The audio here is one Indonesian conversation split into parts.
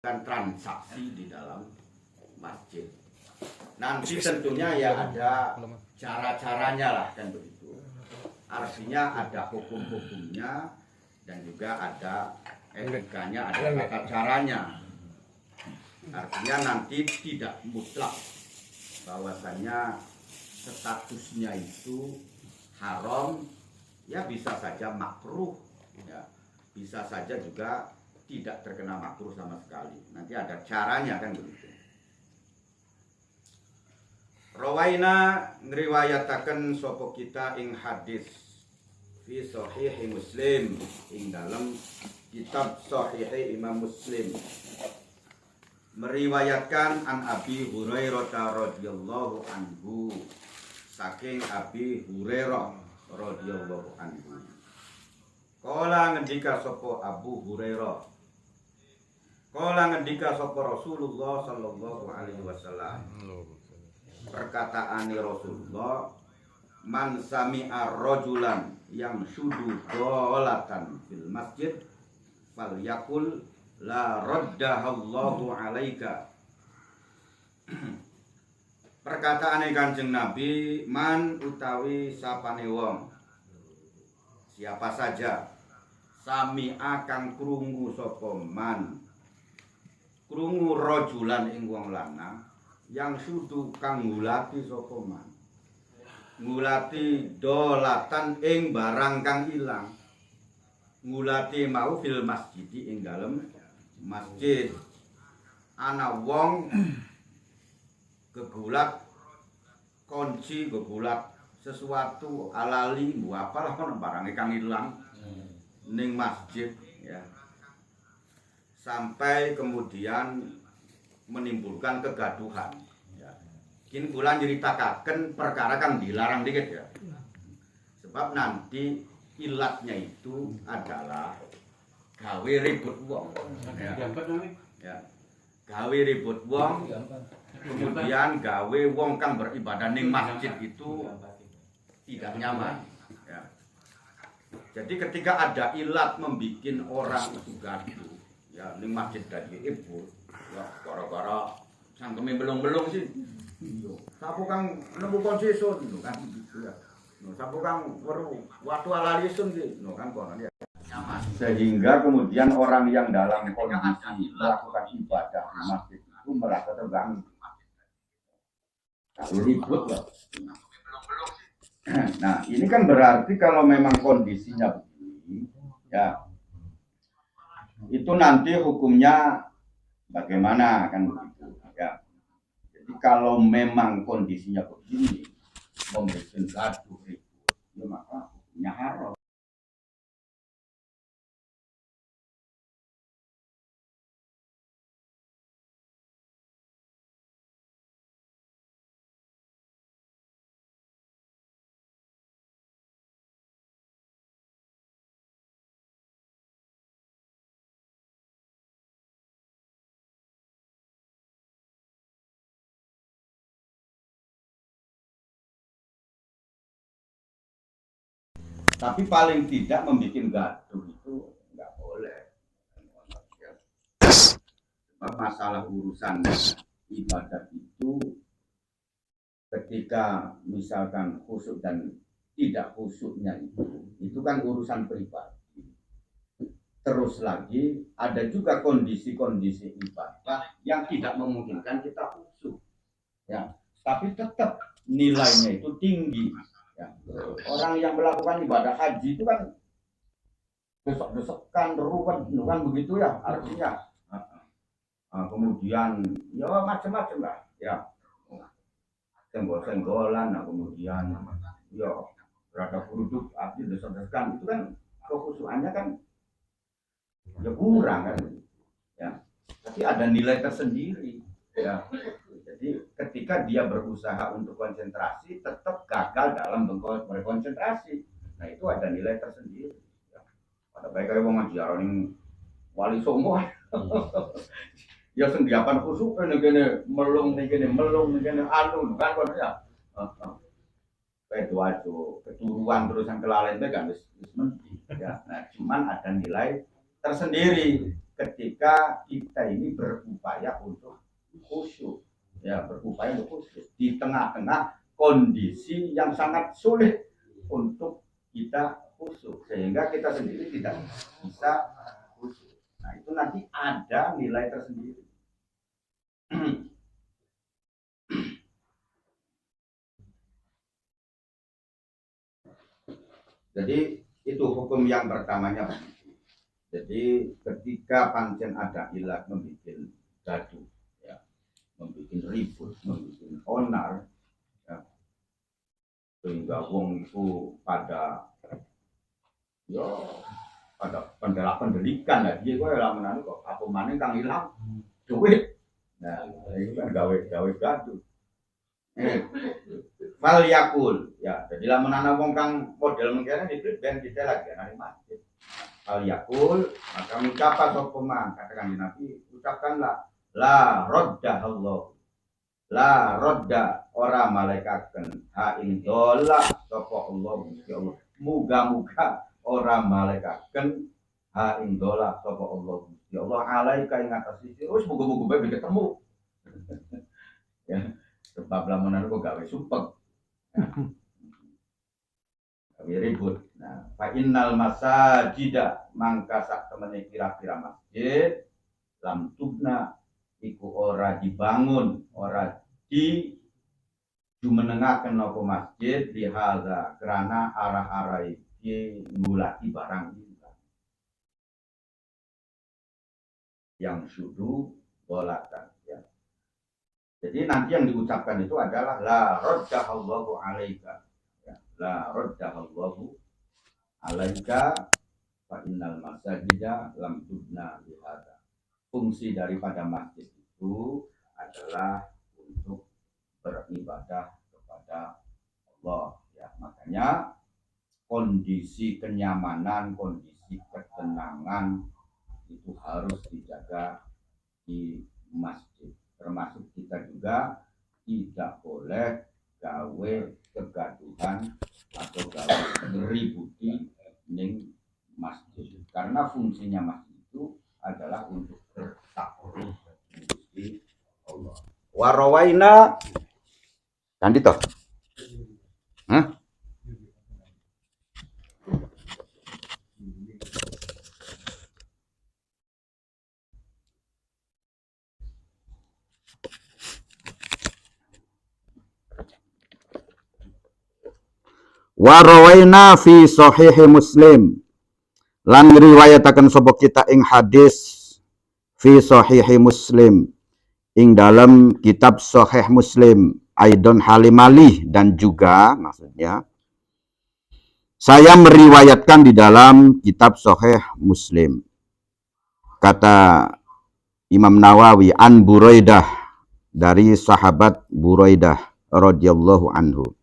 transaksi di dalam masjid. Nanti tentunya ya ada cara-caranya lah kan begitu. Artinya ada hukum-hukumnya dan juga ada etikanya, ada tata caranya. Artinya nanti tidak mutlak bahwasannya statusnya itu haram, ya bisa saja makruh, ya bisa saja juga tidak terkena makruh sama sekali. Nanti ada caranya kan begitu. Rawaina ngriwayataken sapa kita ing hadis fi sahih Muslim, ing dalam kitab sahih Imam Muslim, meriwayatkan an Abi Hurairah radhiyallahu anhu, saking Abi Hurairah radhiyallahu anhu. Kala ngendika sapa Abu Hurairah, kala ngendika sapa Rasulullah sallallahu alaihi wasallam, perkataan Rasulullah, man sami'a rajulan yang syudu dolatan fil masjid fal yakul la raddahallahu alaika. Perkataan Kanjeng Nabi, man utawi sapane wong, siapa saja, sami'a kang krungu sapa man, krungu rajulan ing wong lanang, yang sudu kang ngulati sapa man, ngulati dolatan ing barang kang ilang, ngulati mau fil masjid ing dalem masjid. Ana wong gegulat kunci, gegulat sesuatu alali mbuh apalah kono barang kang ilang ning masjid, ya, sampai kemudian menimbulkan kegaduhan, ya. Kini kula nyritakaken perkara kang dilarang dikit, ya. Sebab nanti ilatnya itu adalah gawe ribut wong, ya. Ya. Gawe ribut wong, kemudian gawe wong kang beribadah ning masjid itu tidak nyaman, ya. Jadi ketika ada ilat membuat orang itu gaduh, ya, ning masjid tadi ibu, ya, gara-gara sangkeme belung-belung sih. Sapu kang nemu konsesun kan gitu, ya. Sapu kang weru watu alalisun gitu kan kono, ya. Sehingga kemudian orang yang dalam kondisi melakukan ibadah di masjid itu merasa terganggu. Ribut, ya. Nah, ini kan berarti kalau memang kondisinya begini, ya, itu nanti hukumnya bagaimana kan begitu, ya. Jadi kalau memang kondisinya begini, membuat gaduh ribut, ya maka hukumnya haram. Tapi paling tidak membuat gaduh itu nggak boleh. Sebab masalah urusan ibadah itu ketika misalkan khusyuk dan tidak khusyuknya itu kan urusan pribadi. Terus lagi ada juga kondisi-kondisi ibadah yang tidak memungkinkan kita khusyuk, ya, tapi tetap nilainya itu tinggi, ya. Orang yang melakukan ibadah haji itu kan desek-desekan, ruwet, kan begitu, ya, artinya. Kemudian ya macam-macam lah, ya, senggol-senggolan, kemudian ya rada kuruduk, arti desek-desekan, itu kan kekhusyukannya kan ya kurang kan, ya. Tapi ada nilai tersendiri, ya. Jadi ketika dia berusaha untuk konsentrasi tetap gagal dalam berkonsentrasi, nah itu ada nilai tersendiri, ya. Pada baik kayak wong ngajar ning wali songo ya sendiapan khusyuk ngene melung ngene anu kan kono, ya. Waduh, keturuan terusan kelalen itu kan wis mesti, ya. Nah, cuman ada nilai tersendiri ketika kita ini berupaya untuk khusyuk, ya berupaya untuk khusyuk di tengah-tengah kondisi yang sangat sulit untuk kita khusyuk, sehingga kita sendiri tidak bisa khusyuk. Nah itu nanti ada nilai tersendiri. Jadi itu hukum yang pertamanya. Jadi ketika pancen ada ilat membuat gaduh, ya, membuat ribut, membuat onar, ya, sehingga wong itu pada pendelikan lah dia kok lah menanu kok apa mana kang hilang duit. Nah itu kan gawe gaduh. Fal yakul, ya jadi lah menanam wong kang model mengkene itu ben kita lagi nang masjid. Fal yakul, maka ucapan sapa man katakan Nabi, ucapkanlah la radda Allah. La radda ora malaikaken ha ing dola sapa Allah Gusti Allah. Muga-muga ora malaikaken ha ing dola sapa Allah Gusti Allah alaika ing atas iki. Wis muga-muga bae ketemu. Ya, sebab lamunan kok gawe sumpek. Gawe ribut. Nah, fa innal masajida mangka sak temene kira-kira masjid lam tubna iku ora dibangun, ora di jumenengaken napa masjid dihaza kerana arah-arah iki ngulati barang ini yang sudu bolatan, ya. Jadi nanti yang diucapkan itu adalah la raddahallahu alaika, ya. La raddahallahu alaika fa innal masajida lam tubna dihaza. Fungsi daripada masjid itu adalah untuk beribadah kepada Allah, ya. Makanya kondisi kenyamanan, kondisi ketenangan itu harus dijaga di masjid. Termasuk kita juga tidak boleh gawe kegaduhan atau gawe ngeributi ning masjid, karena fungsinya masjid itu adalah untuk bertakwa di Allah. Warawaina nanti toh, Warawaina fi sahih Muslim, lan riwayataken sapa kita ing hadis fi sahih Muslim, ing dalam kitab sahih Muslim, aidon halimali, dan juga maksudnya saya meriwayatkan di dalam kitab sahih Muslim. Kata Imam Nawawi, an Buraidah, dari sahabat Buraidah radhiyallahu anhu,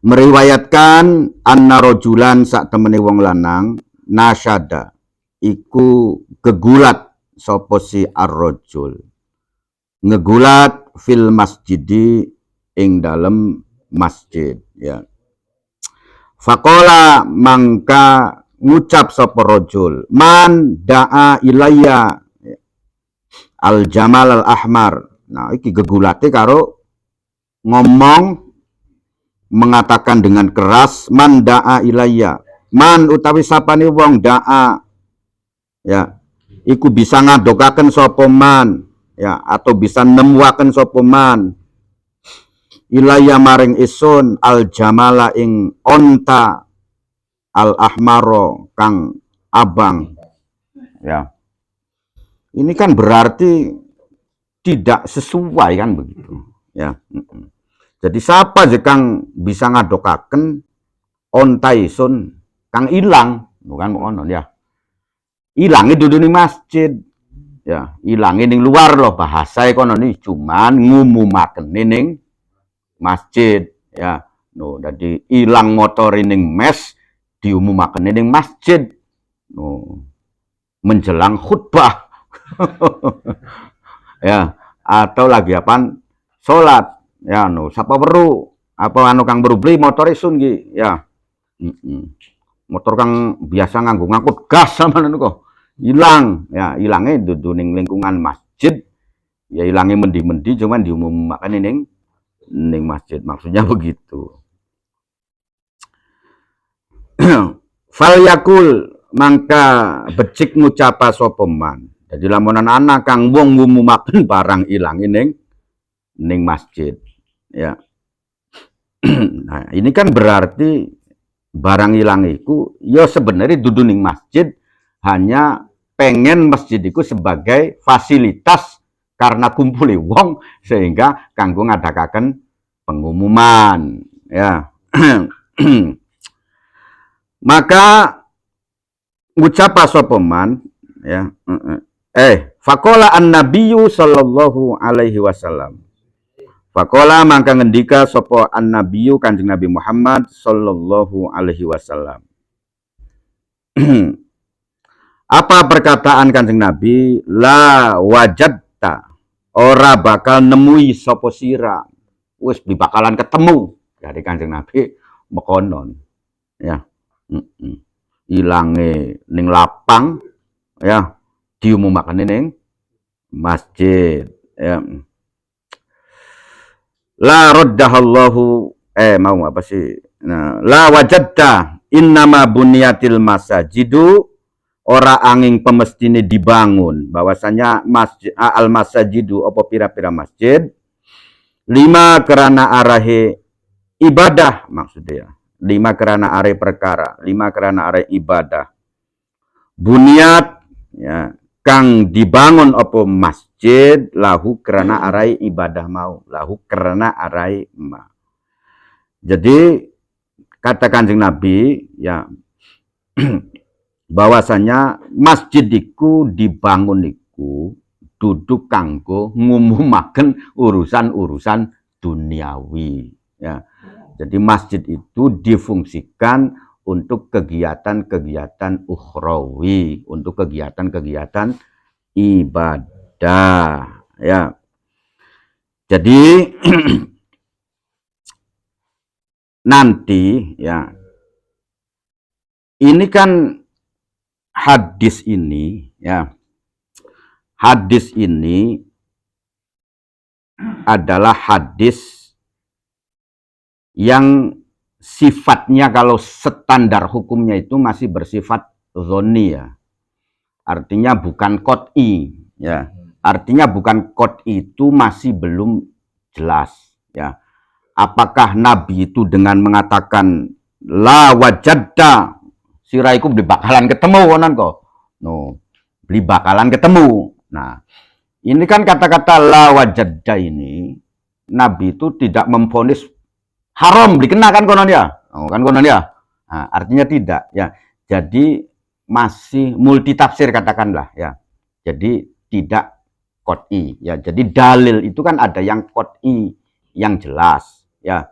meriwayatkan anna rojulan sak temene wong lanang nasyada iku gegulat sapa si ar-rajul, ngegulat fil masjidi ing dalem masjid, ya. Faqala mangka ngucap sapa rajul, man da'a ilayya al jamal al ahmar. Nah iki gegulate karo ngomong, mengatakan dengan keras, man da'a ilayya, man utawi sapane wong da'a, ya, iku bisa ngadokaken sapa man, ya, atau bisa nemuaken sapa man ilayya maring isun al jamala ing onta al ahmaro kang abang, ya. Ini kan berarti tidak sesuai kan begitu, ya. Jadi siapa sih kang bisa ngadokaken onta isun kang ilang, bukan ngono ya. Ilange dudu ning masjid, ya, ilange ning luar loh, bahasa kono nih cuman ngumumaken ning masjid, ya. No, jadi ilang motor ning mes diumumaken ning masjid. No, menjelang khutbah. Ya, atau lagi apaan? Salat. Ya, no, sapa weru apa anu kang beru beli motor isun ki, ya. Motor kang biasa nganggo ngangkut gas sama niku. Hilang, ya hilangnya dudu ning lingkungan masjid, ya hilangnya mendi-mendi cuman diumumkan ning masjid, maksudnya begitu. Fal yakul mangka becik ngucapa sapa man. Jadi lamunan anak kang wong ngumumaken barang ilang ning masjid. Ya. Nah, ini kan berarti barang ilang iku ya sebenarnya dudu ning masjid, hanya pengen masjid iku sebagai fasilitas karena kumpuli wong sehingga kanggo ngadakaken pengumuman, ya. Maka ngucapa sapa man, ya. Faqala an-nabiyyu sallallahu alaihi wasallam. Faqala mangka ngendika sapa an-nabiyyu Kanjeng Nabi Muhammad sallallahu alaihi wasallam. Apa perkataan Kanjeng Nabi? La wajadta, ora bakal nemui sapa sira. Wis bakalan ketemu dari Kanjeng Nabi mekonon, ya. Ilange ning lapang, ya, diumumaken ning masjid, ya. La raddahallahu mau apa sih? Nah, la wajadta innama bunyatil masajidu, ora angin pemestine dibangun bahwasanya masjid al masajidu apa pira-pira masjid lima kerana arahe ibadah, maksudnya lima kerana are perkara, lima kerana are ibadah. Bunyat, ya, kang dibangun apa masjid lahu kerana arai ibadah mau, lahu kerana arai ma. Jadi kata Kanjeng Nabi, ya, bahwasanya masjid iku dibangun iku duduk kanggo ngumumaken urusan-urusan duniawi, ya. Jadi masjid itu difungsikan untuk kegiatan-kegiatan ukhrawi, untuk kegiatan-kegiatan ibadah, ya. Jadi nanti, ya, ini kan hadis ini, ya, hadis ini adalah hadis yang sifatnya kalau standar hukumnya itu masih bersifat zoni, ya. Artinya bukan qot'i, ya. Artinya bukan qot'i, itu masih belum jelas, ya. Apakah Nabi itu dengan mengatakan la wajadda siraiku beli bakalan ketemu konan kok. No, beli bakalan ketemu. Nah, ini kan kata-kata la wajadda ini Nabi itu tidak memvonis haram dikenakan konon ya, kan konon ya. Nah, artinya tidak, ya. Jadi masih multi tafsir katakanlah, ya. Jadi tidak qot'i, ya. Jadi dalil itu kan ada yang qot'i, yang jelas, ya.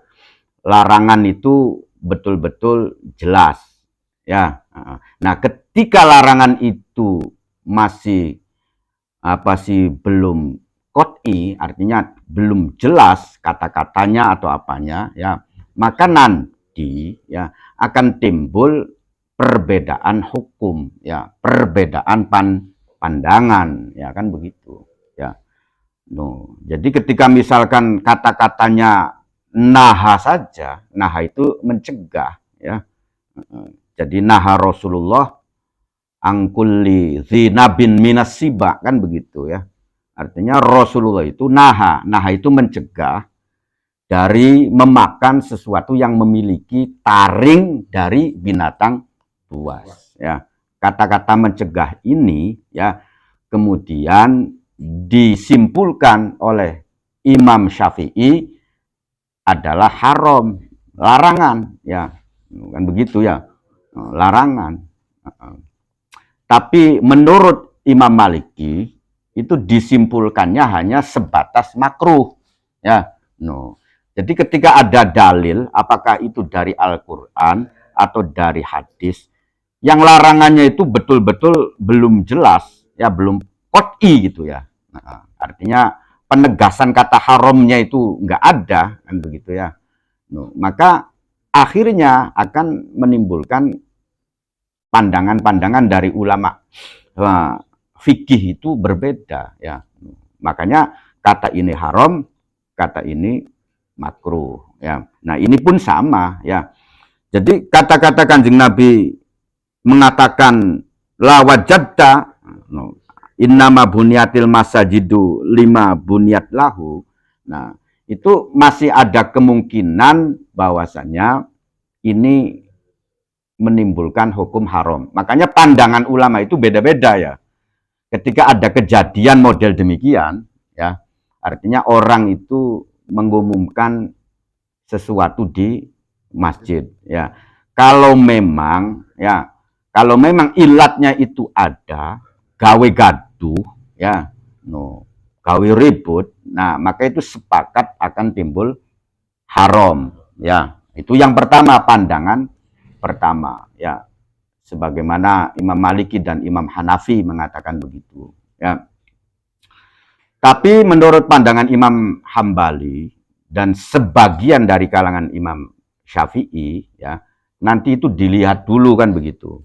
Larangan itu betul-betul jelas, ya. Nah, ketika larangan itu masih apa sih belum qot'i, artinya belum jelas kata-katanya atau apanya, ya, maka nanti, ya, akan timbul perbedaan hukum, ya, perbedaan pandangan, ya, kan begitu, ya. No, jadi ketika misalkan kata-katanya naha saja, naha itu mencegah, ya. Jadi naha Rasulullah angkulli zinabin minas siba, kan begitu, ya. Artinya Rasulullah itu naha itu mencegah dari memakan sesuatu yang memiliki taring dari binatang buas, ya. Kata-kata mencegah ini, ya, kemudian disimpulkan oleh Imam Syafi'i adalah haram, larangan, ya, kan begitu, ya, larangan. Tapi menurut Imam Maliki itu disimpulkannya hanya sebatas makruh, ya. No. Jadi ketika ada dalil, apakah itu dari Al-Quran atau dari hadis, yang larangannya itu betul-betul belum jelas, ya, belum qot'i gitu, ya. Nah, artinya penegasan kata haramnya itu nggak ada, kan begitu, ya. No. Maka akhirnya akan menimbulkan pandangan-pandangan dari ulama Nah, fikih itu berbeda ya. Makanya kata ini haram, kata ini makruh ya. Nah, ini pun sama ya. Jadi kata-kata Kanjeng Nabi mengatakan la wajadta innama bunyatil masajidu lima bunyat lahu. Nah, itu masih ada kemungkinan bahwasanya ini menimbulkan hukum haram. Makanya pandangan ulama itu beda-beda ya. Ketika ada kejadian model demikian, ya, artinya orang itu mengumumkan sesuatu di masjid, ya. Kalau memang, ya, kalau memang ilatnya itu ada, gawe gaduh, ya, no, gawe ribut, nah maka itu sepakat akan timbul haram, ya. Itu yang pertama, pandangan pertama, ya. Sebagaimana Imam Maliki dan Imam Hanafi mengatakan begitu, ya. Tapi menurut pandangan Imam Hambali dan sebagian dari kalangan Imam Syafi'i, ya, nanti itu dilihat dulu kan begitu.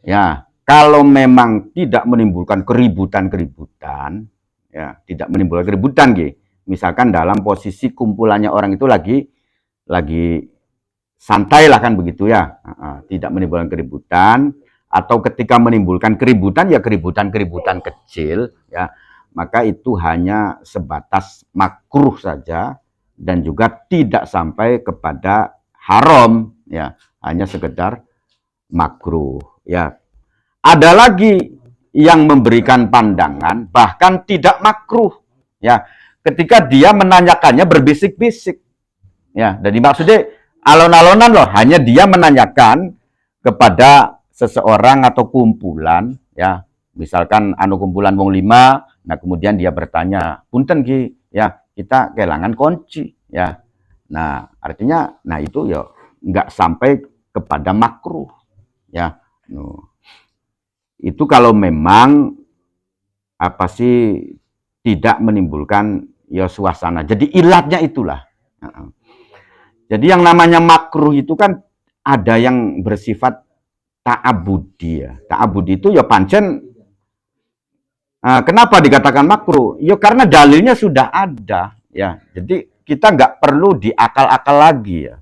Ya, kalau memang tidak menimbulkan keributan-keributan, ya, tidak menimbulkan keributan, gitu. Misalkan dalam posisi kumpulannya orang itu lagi santai lah kan begitu ya, tidak menimbulkan keributan, atau ketika menimbulkan keributan ya keributan-keributan kecil, ya, maka itu hanya sebatas makruh saja dan juga tidak sampai kepada haram, ya, hanya sekedar makruh, ya. Ada lagi yang memberikan pandangan bahkan tidak makruh, ya, ketika dia menanyakannya berbisik-bisik, ya. Jadi maksudnya alon-alonan loh, hanya dia menanyakan kepada seseorang atau kumpulan, ya, misalkan anu kumpulan wong 5, nah kemudian dia bertanya, punten ki, ya, kita kehilangan kunci, ya. Nah, artinya, nah itu ya nggak sampai kepada makruh, ya. Itu kalau memang apa sih tidak menimbulkan ya suasana. Jadi ilatnya itulah. Jadi yang namanya makruh itu kan ada yang bersifat ta'abudi ya. Ta'abudi itu ya pancen. Kenapa dikatakan makruh? Ya karena dalilnya sudah ada, ya. Jadi kita nggak perlu diakal-akal lagi ya.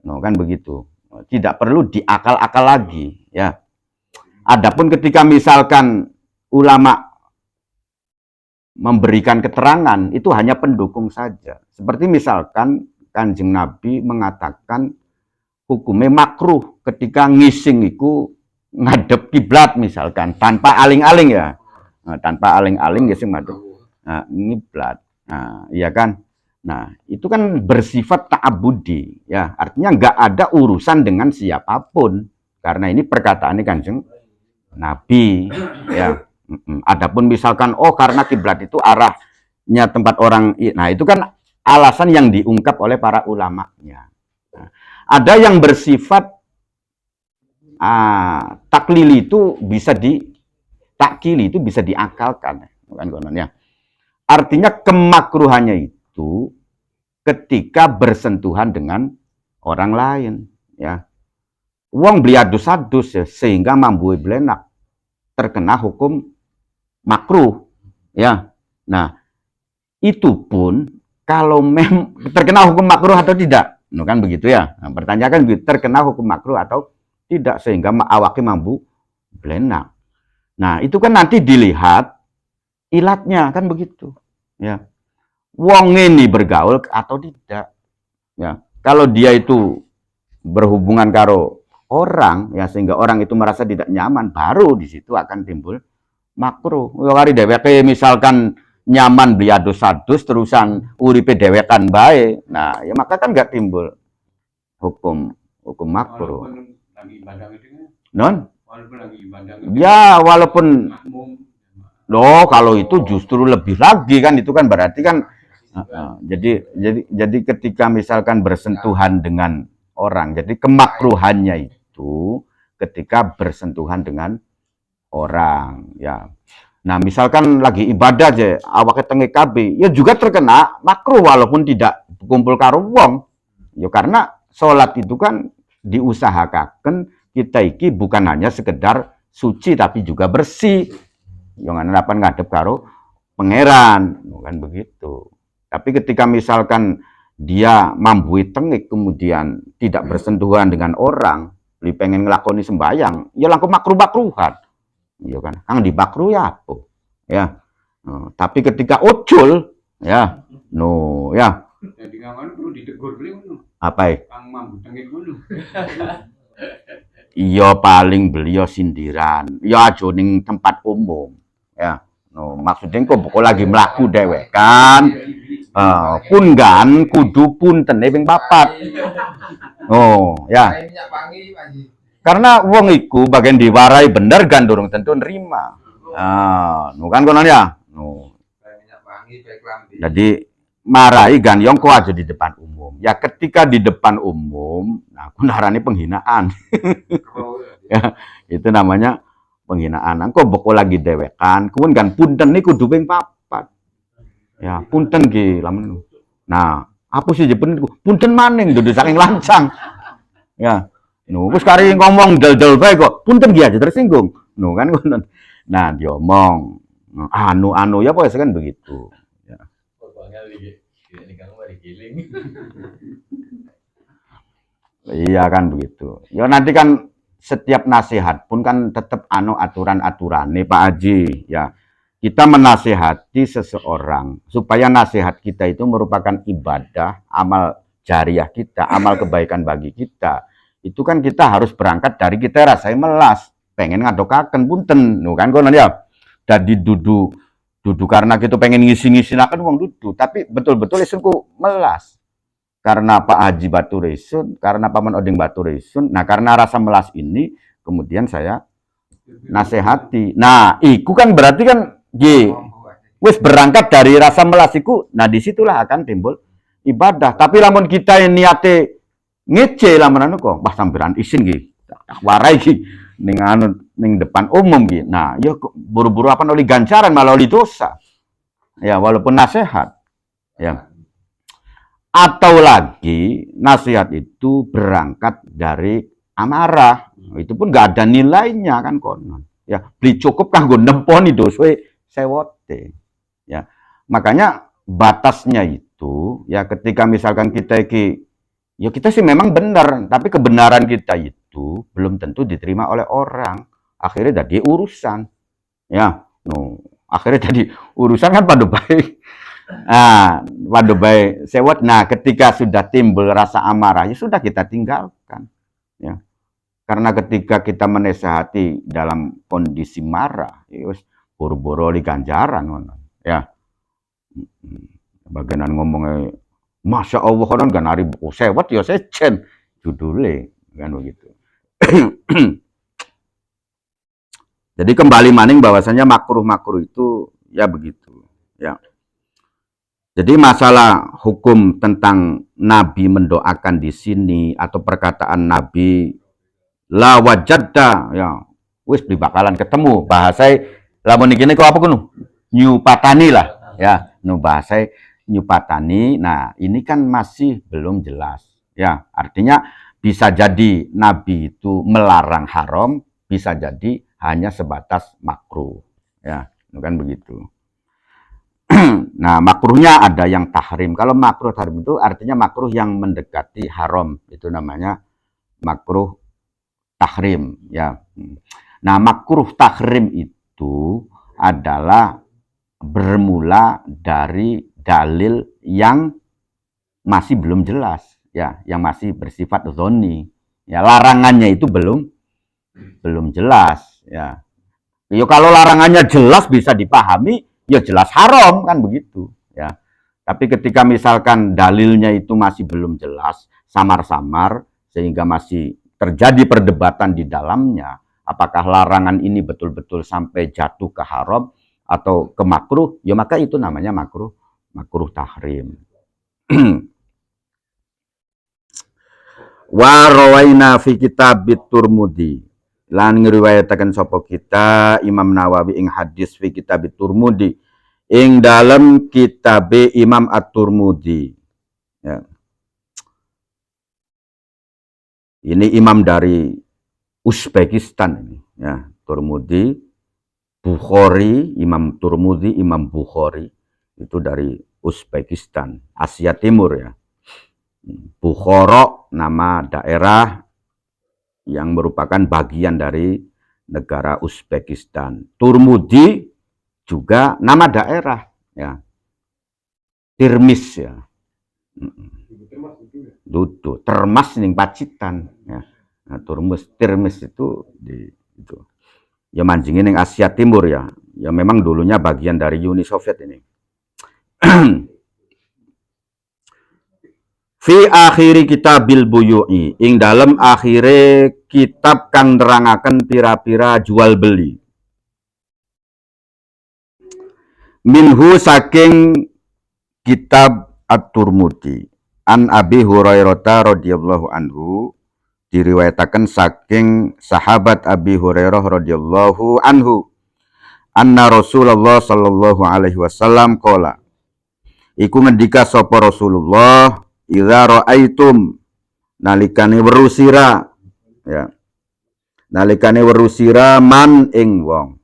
No, kan begitu. Tidak perlu diakal-akal lagi, ya. Adapun ketika misalkan ulama memberikan keterangan, itu hanya pendukung saja. Seperti misalkan Kanjeng Nabi mengatakan hukumnya makruh ketika ngising itu ngadep kiblat misalkan tanpa aling-aling ya. Nah, tanpa aling-aling ngising ngadep kiblat. Nah, iya kan? Nah, itu kan bersifat ta'abudi, ya. Artinya nggak ada urusan dengan siapapun karena ini perkataannya Kanjeng Nabi, ya. Adapun misalkan karena kiblat itu arahnya tempat orang, nah itu kan alasan yang diungkap oleh para ulamanya. Nah, ada yang bersifat taklili itu bisa takkili itu bisa diakalkan, bukan kononnya. Artinya kemakruhannya itu ketika bersentuhan dengan orang lain, ya. Wong beli adus-adus ya, sehingga mambui belenak terkena hukum makruh, ya. Nah, itu pun kalau terkena hukum makruh atau tidak, kan begitu ya. Nah, pertanyaan terkena hukum makruh atau tidak sehingga awaknya mampu belenak. Nah, itu kan nanti dilihat ilatnya kan begitu, ya. Wong ini bergaul atau tidak, ya. Kalau dia itu berhubungan karo orang, ya, sehingga orang itu merasa tidak nyaman, baru di situ akan timbul makruh. Kari dheweke misalkan nyaman beli adus-adus terusan uripe dhewekan bae. Nah, ya maka kan nggak timbul hukum makruh. Non? Ya, walaupun kalau itu justru lebih lagi kan, itu kan berarti kan jadi ketika misalkan bersentuhan dengan orang, jadi kemakruhannya itu ketika bersentuhan dengan orang, ya. Nah, misalkan lagi ibadah aja, awake tengah KB, ya juga terkena makruh walaupun tidak kumpul karo wong. Ya karena sholat itu kan diusahakan kita iki bukan hanya sekedar suci tapi juga bersih. Yang dapat ngadep karo pangeran, kan begitu. Tapi ketika misalkan dia mambui tengik kemudian tidak bersentuhan dengan orang, beli pengen ngelakoni sembayang, ya langkung makruh-makruhan. Iya kan, kang dibakru ya apa? Ya. Tapi ketika ucul, ya, ya. Jadi ngawan perlu ditegur beli ngono. Apa? Kang mambu tengik ngono. Iya paling beliau sindiran. Ya aja ning tempat umum. Ya. Maksudnya kok pokok lagi melaku dewek kan. Pungan kudu punten ping 4. Oh, ya. Karena wong iku bagian diwarai bener kan durung tentu nerima. Kan konon ya. Jadi marahi kan yang kok aja di depan umum. Ya ketika di depan umum, nah kunarane penghinaan. Ya, itu namanya penghinaan. Kok boko lagi dewekan, kemudian kan punten niku kudu ping 4. Ya, punten nggih lamun. Nah, apa sih jepun punten maning dudu saking lancang. Ya. Wis kari ngomong del-del bae kok punten nggih aja tersinggung. Kan ngono. Nah, diomong anu ya pokoknya kan begitu. Ya. Iya kan begitu. Ya nanti kan setiap nasihat pun kan tetap aturan-aturan nih Pak Haji ya. Kita menasihati seseorang supaya nasihat kita itu merupakan ibadah, amal jariah kita, amal kebaikan bagi kita. Itu kan kita harus berangkat dari kita rasai melas, pengen ngadokaken punten, kan kono ya. Dadi dudu karena kita pengen ngisi-ngisinaken wong dudu, tapi betul-betul isunku melas. Karena Pak Haji Baturesun, karena Paman Odeng Baturesun, nah karena rasa melas ini kemudian saya nasihati. Nah, iku kan berarti kan wis berangkat dari rasa melas iku, nah disitulah akan timbul ibadah. Tapi lamun kita niate ngece lamun anu kok, bah samperan isin nggih. Warai iki ning depan umum nggih. Nah, ya buru-buru apa oli ganjaran malah oli dosa. Ya, walaupun nasihat. Ya. Atau lagi nasihat itu berangkat dari amarah. Itu pun nggak ada nilainya kan konon. Ya, beli cukup kanggo nemponi doswe sewote. Ya. Makanya batasnya itu ya ketika misalkan kita ya kita sih memang benar, tapi kebenaran kita itu belum tentu diterima oleh orang. Akhirnya jadi urusan. Ya, akhirnya jadi urusan kan pada baik. Nah, pada baik sewot. Nah, ketika sudah timbul rasa amarah, ya sudah kita tinggalkan. Ya. Karena ketika kita menasehati dalam kondisi marah, ya boro-boro di ganjaran, ya. Bagian ngomongnya Masya Allah kan gak nari buku sewot ya sejen judulnya kan begitu. Jadi kembali maning bahwasanya makruh itu ya begitu ya. Jadi masalah hukum tentang Nabi mendoakan di sini atau perkataan Nabi la wajadda ya wis bakalan ketemu bahasa lamun iki kok apa kuno nyupatani lah ya nu bahasa nyupatani. Nah, ini kan masih belum jelas. Ya, artinya bisa jadi Nabi itu melarang haram, bisa jadi hanya sebatas makruh. Ya, kan begitu. Nah, makruhnya ada yang tahrim. Kalau makruh tahrim itu artinya makruh yang mendekati haram. Itu namanya makruh tahrim. Ya. Nah, makruh tahrim itu adalah bermula dari dalil yang masih belum jelas, ya, yang masih bersifat dzonni. Ya, larangannya itu belum jelas, ya. Ya kalau larangannya jelas bisa dipahami, ya jelas haram kan begitu, ya. Tapi ketika misalkan dalilnya itu masih belum jelas, samar-samar sehingga masih terjadi perdebatan di dalamnya, apakah larangan ini betul-betul sampai jatuh ke haram atau ke makruh, ya maka itu namanya makruh tahrim. Wa rawaina fi kitab Turmudi. Lan ngriwayataken sapa kita Imam Nawawi ing hadis fi kitab Turmudi ing dalam kitab Imam At-Turmudi. Ya. Ini imam dari Uzbekistan ini, ya. Turmudi, Bukhari, Imam Turmudi, Imam Bukhari itu dari Uzbekistan, Asia Timur ya. Bukhara nama daerah yang merupakan bagian dari negara Uzbekistan. Turmudi juga nama daerah ya. Tirmis ya. Dudu, Termas ning Pacitan ya. Nah, Tirmis itu itu. Ya manjingin ning Asia Timur ya. Ya memang dulunya bagian dari Uni Soviet ini. Fi akhiri kitabil buyu'i, ing dalem akhire kitab kang nerangaken pira-pira jual beli. Minhu saking kitab At-Turmudi an Abi Hurairah radhiyallahu anhu, diriwayataken saking sahabat Abi Hurairah radhiyallahu anhu, anna Rasulullah sallallahu alaihi wasallam qala, iku ngendika sapa Rasulullah, idza ra'aitum, nalikane weruh sira ya, nalikane weruh sira man ing wong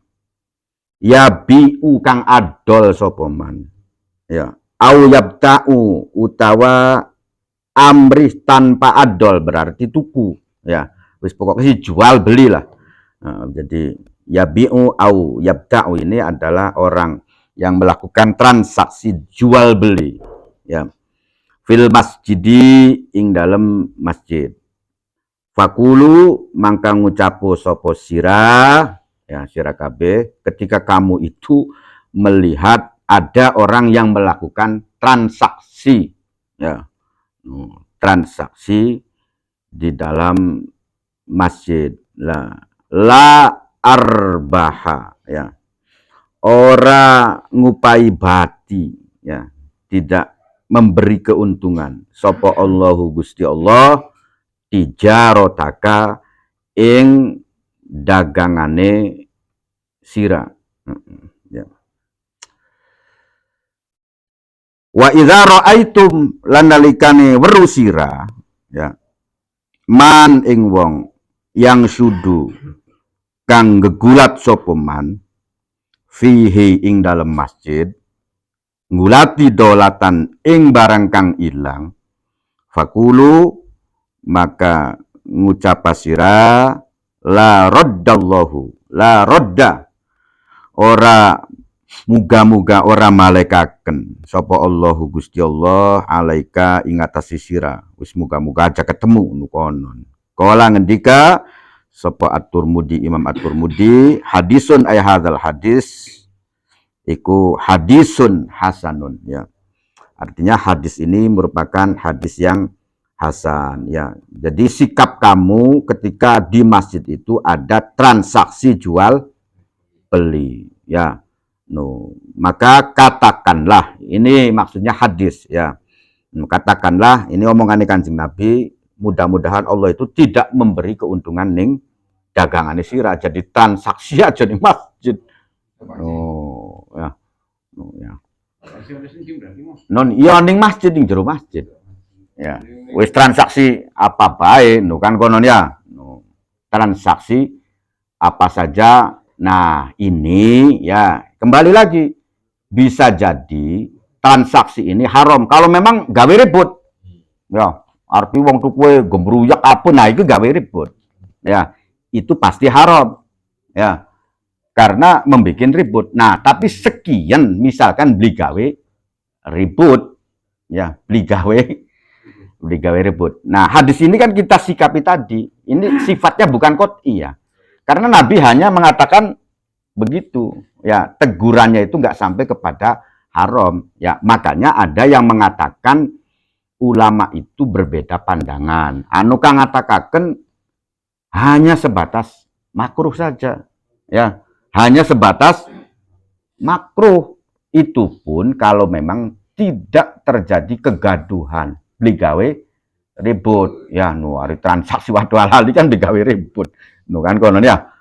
ya biu kang adol sapa man ya, au yabta'u utawa amrih tanpa adol berarti tuku ya, wis pokoknya jual beli lah. Nah, jadi ya biu au yabta'u ini adalah orang yang melakukan transaksi jual beli ya, fil masjidi ing dalam masjid. Fakulu mangka ngucapo sopo sira ya, sira kabeh, ketika kamu itu melihat ada orang yang melakukan transaksi ya, transaksi di dalam masjid, la arbaha ya, ora ngupai bati ya, tidak memberi keuntungan sapa Allahu Gusti Allah tijarotaka ing dagangane sira ya. Wa idza raaitum lan nalikane weruh sira ya, man ing wong yang sudu kang gegulat sapa man fihi ing dalem masjid, ngulati dolatan ing barang kang ilang, fakulu maka ngucapa sira la raddallahu, la rodda ora muga-muga ora malaikaken sapa Allahu Gusti Allah alaika ing atase sira, wis muga-muga aja ketemu nukonon. Kala ngendika sapa At-Turmudi, Imam At-Turmudi, hadisun ay hadzal hadis iku hadisun hasanun ya. Artinya hadis ini merupakan hadis yang hasan ya. Jadi sikap kamu ketika di masjid itu ada transaksi jual beli ya. Maka katakanlah, ini maksudnya hadis ya. Katakanlah, ini omongan Kanjeng Nabi, mudah-mudahan Allah itu tidak memberi keuntungan ning dagangane sira, jadi transaksi aja di masjid. Ya. Ya. Non iya ning masjid, ning jero masjid. Ya. Wis transaksi apa bae, kan konon ya. Transaksi apa saja. Nah, ini ya kembali lagi bisa jadi transaksi ini haram kalau memang gawe ribut. Ya, arti wong tuku gembruyak apa, nah itu gawe ribut. Ya, itu pasti haram. Ya. Karena membuat ribut. Nah, tapi sekian misalkan beli gawe ribut, ya beli gawe ribut. Nah, hadis ini kan kita sikapi tadi. Ini sifatnya bukan qot'i ya. Karena Nabi hanya mengatakan begitu, ya tegurannya itu nggak sampai kepada haram. Ya, makanya ada yang mengatakan ulama itu berbeda pandangan. Anu kang ngatakan hanya sebatas makruh saja, ya. Hanya sebatas makruh, itu pun kalau memang tidak terjadi kegaduhan beli gawe ribut ya, hari transaksi waktu halal kan digawe ribut kan konon ya,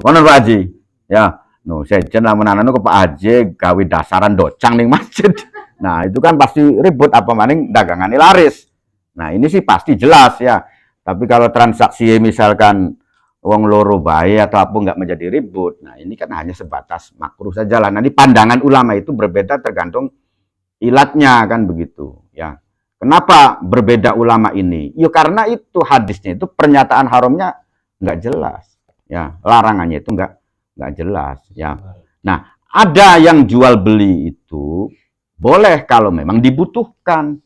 konon Pak Haji ya, sejen lamun ke Pak Haji gawe dasaran docang ning masjid, nah itu kan pasti ribut apa maning dagangannya laris. Nah ini sih pasti jelas ya, tapi kalau transaksi misalkan wong loro bae atau apa nggak menjadi ribut. Nah, ini kan hanya sebatas makruh saja lah. Nanti pandangan ulama itu berbeda tergantung ilatnya kan begitu, ya. Kenapa berbeda ulama ini? Ya karena itu hadisnya itu pernyataan haramnya nggak jelas, ya. Larangannya itu nggak jelas, ya. Nah, ada yang jual beli itu boleh kalau memang dibutuhkan,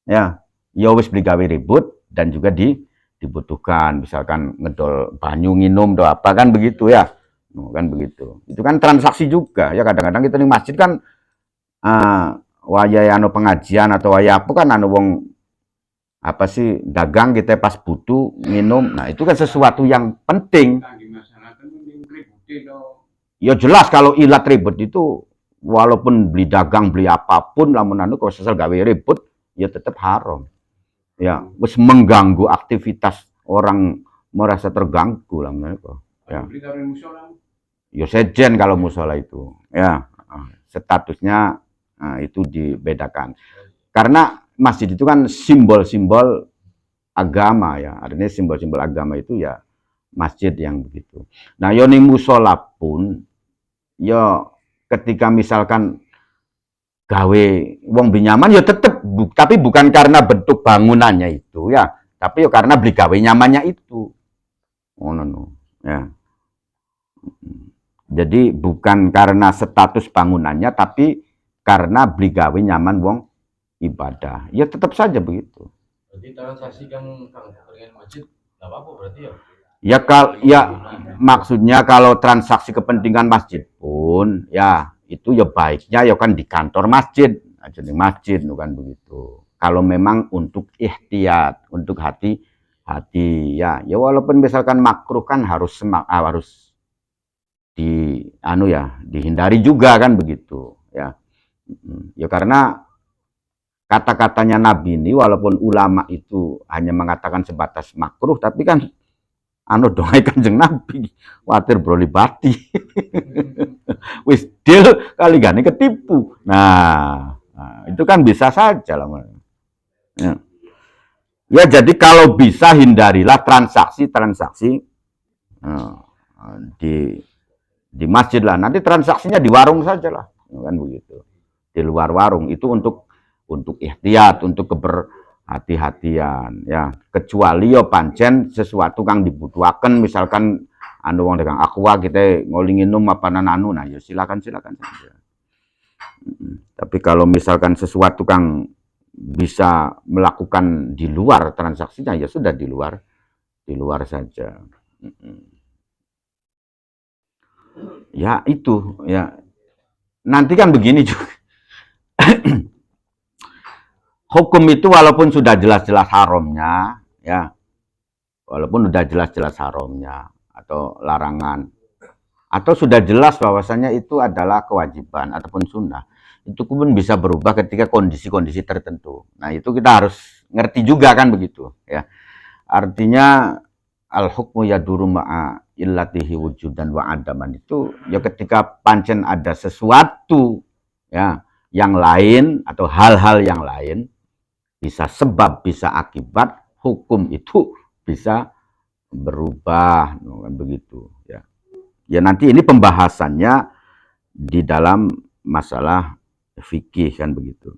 ya. Ya wis beli gawe ribut dan juga dibutuhkan, misalkan ngedol banyu nginum do apa kan begitu ya. Kan begitu. Itu kan transaksi juga, ya kadang-kadang kita di masjid kan waya anu pengajian atau waya apa kan anu wong apa sih dagang kita pas butuh minum. Nah, itu kan sesuatu yang penting. Ya jelas kalau ilat ribut itu walaupun beli dagang beli apapun lamun anu kalau sesal gawe ribut ya tetap haram. Ya, wis mengganggu aktivitas orang merasa terganggu lah mereka. Ya. Ya sejen kalau musola itu. Ya, statusnya itu dibedakan. Karena masjid itu kan simbol-simbol agama ya. Artinya simbol-simbol agama itu ya masjid yang begitu. Nah, yoni musola pun ya ketika misalkan gawe wong binyaman ya tetep tapi bukan karena bentuk bangunannya itu ya, tapi ya karena beli gawe nyamannya itu. Oh no. Ya. Jadi bukan karena status bangunannya tapi karena beli gawe nyaman wong ibadah. Ya tetap saja begitu. Berarti transaksi kan dengan masjid enggak apa-apa berarti ya. Ya maksudnya kalau transaksi kepentingan masjid pun ya itu ya baiknya ya kan di kantor masjid, aja di masjid kan begitu. Kalau memang untuk ihtiyat, untuk hati-hati ya walaupun misalkan makruh kan harus dihindari juga kan begitu ya. Ya karena kata-katanya Nabi ini walaupun ulama itu hanya mengatakan sebatas makruh tapi kan dongai Kanjeng Nabi khawatir broli bati wis deal kali gani ketipu. Nah, itu kan bisa saja lah ya jadi kalau bisa hindarilah transaksi di masjid lah, nanti transaksinya di warung saja lah kan begitu, di luar warung itu untuk ihtiyat, untuk hati-hatian ya, kecuali yo pancen sesuatu kang dibutuhaken misalkan anu wong dagang aqua kita ngoli nginum apa anu nah ya silakan saja. Tapi kalau misalkan sesuatu kang bisa melakukan di luar transaksinya ya sudah di luar saja. Ya itu ya nanti kan begini juga. Hukum itu walaupun sudah jelas-jelas haramnya, ya, walaupun sudah jelas-jelas haramnya atau larangan, atau sudah jelas bahwasannya itu adalah kewajiban ataupun sunnah, itu pun bisa berubah ketika kondisi-kondisi tertentu. Nah itu kita harus ngerti juga kan begitu, ya. Artinya al-hukmu yaduru ma'a illatihi wujudan wa adaman itu ya ketika pancen ada sesuatu ya yang lain atau hal-hal yang lain bisa sebab, bisa akibat, hukum itu bisa berubah, kan begitu ya. Ya nanti ini pembahasannya di dalam masalah fikih kan begitu.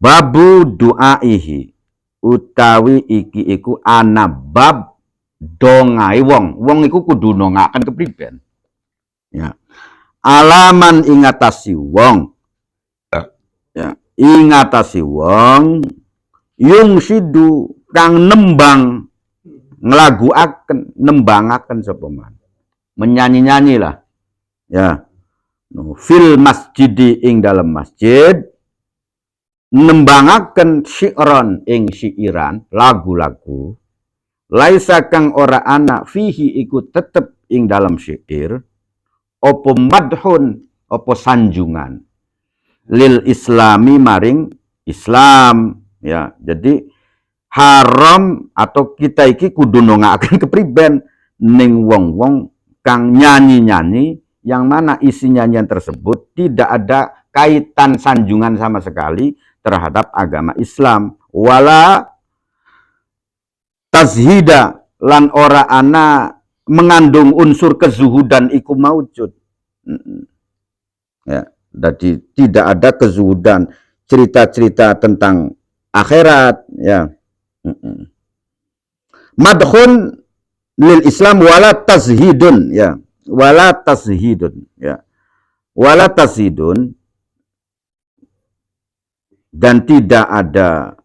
Babu du'aihi utawi iki iku ana bab dongai wong iku kudu nongaken kepriben. Ya. Alaman ingatasi wong. Ya. Ingatasi wong yung sidu kang nembang nglaguaken nembangaken sapa man menyanyi-nyanyi lah ya fil masjidi ing dalam masjid nembangaken syi'ron ing syi'iran lagu-lagu laisa kang ora ana fihi iku tetep ing dalam syair opo madhun opo sanjungan lil islami maring Islam ya. Jadi haram atau kita iki kudu nongakaken kepriben ning wong-wong kang nyanyi-nyanyi yang mana isi nyanyian tersebut tidak ada kaitan sanjungan sama sekali terhadap agama Islam wala tazhida lan ora ana mengandung unsur kezuhudan iku maujud. Ya, jadi tidak ada kezuhudan, cerita-cerita tentang akhirat, ya. Madhun lil Islam wala tazhidun, ya. Wala tazhidun, ya. Wala tazhidun, dan tidak ada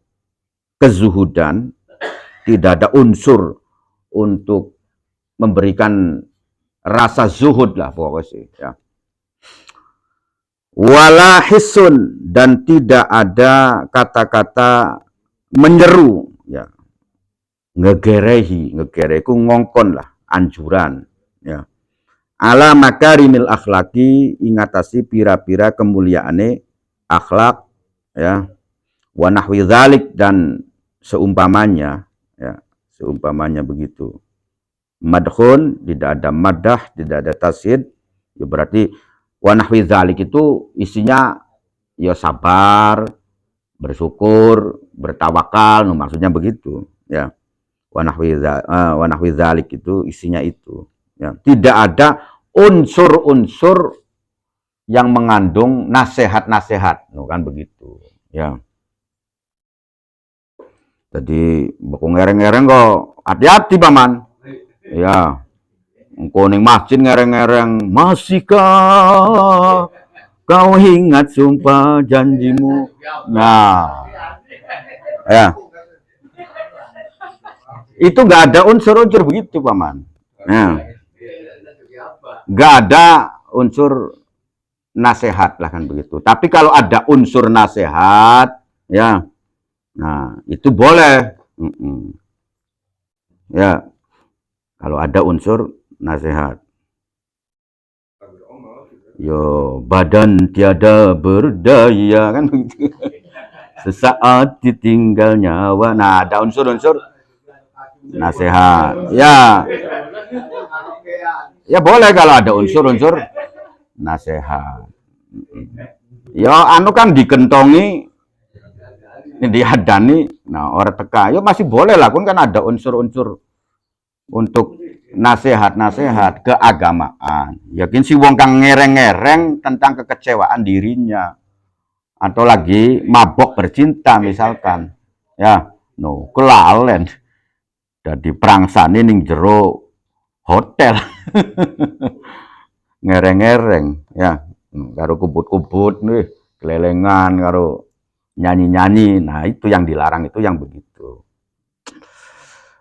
kezuhudan, tidak ada unsur untuk memberikan rasa zuhud lah pokoknya, ya. Wala hisun, dan tidak ada kata-kata menyeru, ya. Ngegereku ngongkon lah, anjuran, ya. Ala makarimil akhlaki, ingatasi pira-pira kemuliaane akhlak, ya. Wa nahwi dzalik, dan seumpamanya, ya, seumpamanya begitu. Madhun, tidak ada madah, tidak ada tasid, ya berarti wa nahwi dzalik itu isinya ya sabar, bersyukur, bertawakal, maksudnya begitu, ya. Wa nahwi dzalik itu isinya itu, ya. Tidak ada unsur-unsur yang mengandung nasihat-nasihat, kan begitu, ya. Jadi buku ngereng-ngereng kok hati-hati paman, ya. Engkau ning masjid ngereng-ngereng, masihkah kau ingat sumpah janjimu? Nah, ya. Itu nggak ada unsur-unsur begitu paman. Nah, nggak ada unsur nasihat lah kan begitu. Tapi kalau ada unsur nasihat, ya, nah itu boleh. Ya, kalau ada unsur nasihat. Yo, badan tiada berdaya kan begitu. Sesaat ditinggal nyawa. Nah, ada unsur-unsur nasihat. Ya. Ya boleh kalau ada unsur-unsur nasihat. Ya anu kan dikentongi, dihadani, nah orang teka, ya masih boleh lah, kan ada unsur-unsur untuk nasihat-nasihat keagamaan. Yakin si wong kang ngereng-ngereng tentang kekecewaan dirinya, atau lagi mabok bercinta misalkan, ya, no kelalen, jadi prangsane ning jero hotel, ngereng-ngereng, ya, karo kubut-kubut nih, kelelengan, karo nyanyi-nyanyi, nah itu yang dilarang, itu yang begitu.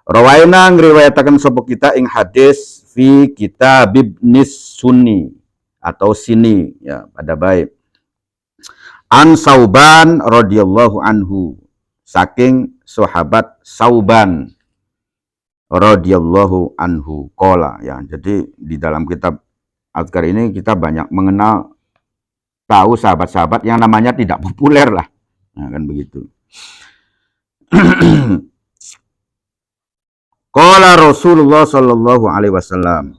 Rawaina ngriwayataken sapa kita ing hadis fi kitab Ibnis Sunni atau Sini, ya pada baik. An Sauban radhiyallahu anhu, saking sahabat Sauban radhiyallahu anhu qala, ya. Jadi di dalam kitab Azkar ini kita banyak mengenal, tahu sahabat-sahabat yang namanya tidak populer lah. Nah, kan begitu. Qala Rasulullah sallallahu alaihi wasallam,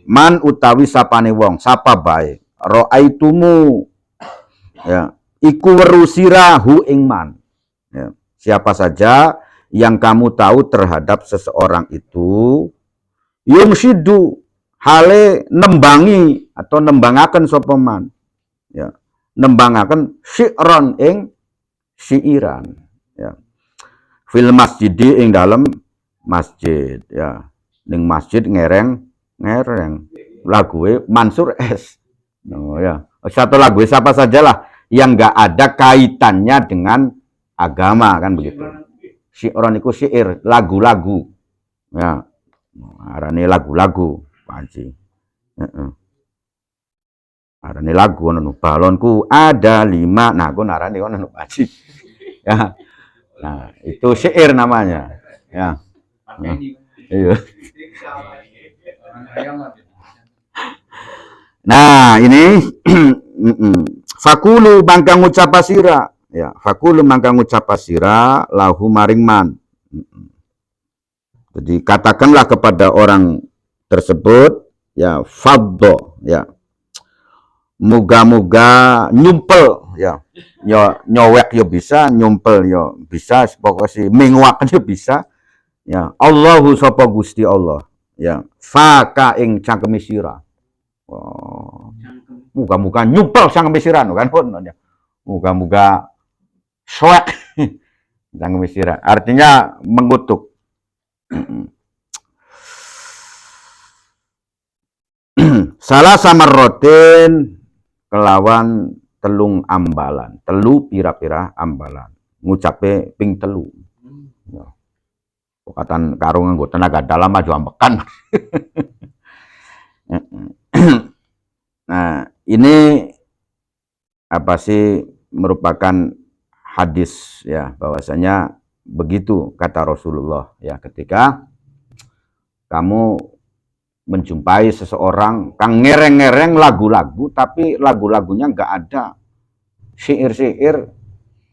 man utawi sapane wong, sapa bae, ra'aitumu, ya, iku weru sirahu ing man, ya. Siapa saja yang kamu tahu terhadap seseorang itu, yumshidu, hale nembangi atau nembangaken sapa man, ya, nembangaken syi'ron ing syi'iran, ya, fil masjidi ing dalam masjid, ya, ning masjid ngereng lagu Mansur S. Oh, ya, satu lagu siapa sajalah yang nggak ada kaitannya dengan agama, kan begitu. Syi'ron iku syair, lagu-lagu, ya, arane lagu-lagu Pak Haji. Arane lagu ngono, balonku ada 5, nah aku narane ngono Pak Haji. Ya. Nah, itu syair namanya, ya. Nah, iya. Nah, ini fakulu mangka ngucap sira, ya, fakulu mangka ngucap sira lahu maring man. Jadi katakanlah kepada orang tersebut, ya, faddo, ya, muga-muga nyumpel, ya, yo nyowek yo bisa, nyumpel yo bisa, pokoknya menguak yo bisa. Ya, Allahu sapa Gusti Allah. Ya, faka ing cangkeme sira. Oh. Muga-muga nyupel cangkeme sira kan pun ya. Muga-muga soek cangkeme sira. Artinya mengutuk. Salah samarrotin kelawan telung ambalan, telu pira-pira ambalan. Ngucape ping telu. Ya. Katan karo nganggo tenaga dalam maju ambekan. Nah, ini apa sih merupakan hadis ya, bahwasanya begitu kata Rasulullah ya, ketika kamu menjumpai seseorang kang ngereng-ngereng lagu-lagu tapi lagu-lagunya nggak ada syair-syair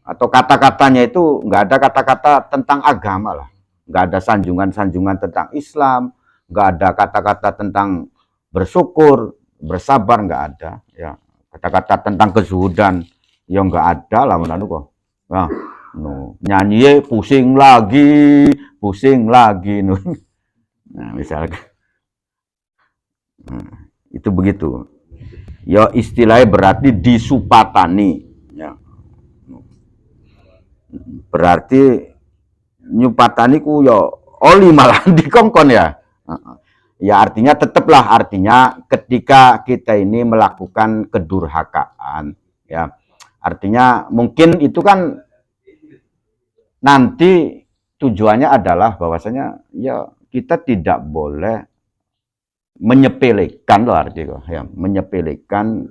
atau kata-katanya itu nggak ada kata-kata tentang agama lah, nggak ada sanjungan-sanjungan tentang Islam, nggak ada kata-kata tentang bersyukur, bersabar, nggak ada ya, kata-kata tentang kezuhudan yang nggak ada lah menurut kok. Nah, nyanyi pusing lagi nah misalnya itu begitu ya, istilahnya berarti disupatani ya, berarti nyupatani ku ya oli malah dikongkon ya. Ya artinya tetaplah, artinya ketika kita ini melakukan kedurhakaan ya, artinya mungkin itu kan nanti tujuannya adalah bahwasanya ya kita tidak boleh menyepelekan loh, artinya ya, menyepelekan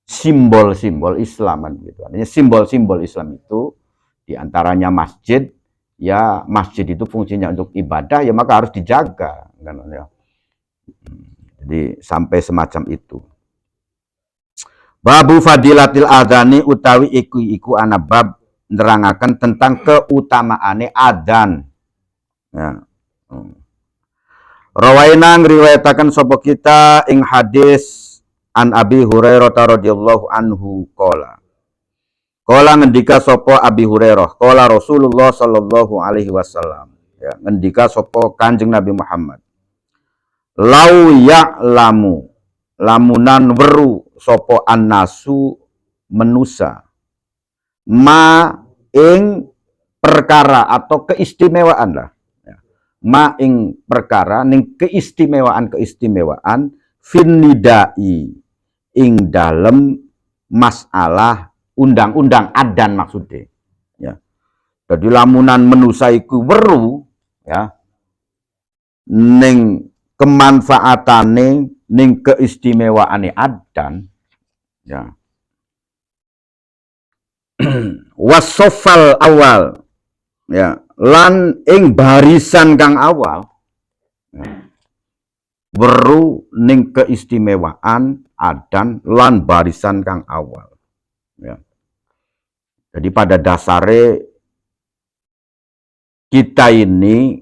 simbol-simbol Islam gitu. Artinya simbol-simbol Islam itu diantaranya masjid. Ya masjid itu fungsinya untuk ibadah ya, maka harus dijaga kan ya. Jadi sampai semacam itu. Babu fadilatil adzani utawi iku ana bab nerangaken tentang keutamaane adzan. Ya. Rawaina ngriwayataken sapa kita ing hadis an Abi Hurairah radhiyallahu anhu qala. Kala ngendika sapa Abi Hurairah, kala Rasulullah sallallahu alaihi wasallam. Ya, ngendika sapa Kanjeng Nabi Muhammad. Lau ya'lamu lamunan weru sapa annasu menusa ma ing perkara atau keistimewaan lah. Ya. Ma ing perkara ning keistimewaan finnidai ing dalem masalah undang-undang adan maksudnya ya. Jadi lamunan menusa iku weru ya ning kemanfaatane ning keistimewaane adan ya. Wasofal awal ya, lan ing barisan kang awal ya. Weru ning keistimewaan adan lan barisan kang awal ya. Jadi pada dasarnya kita ini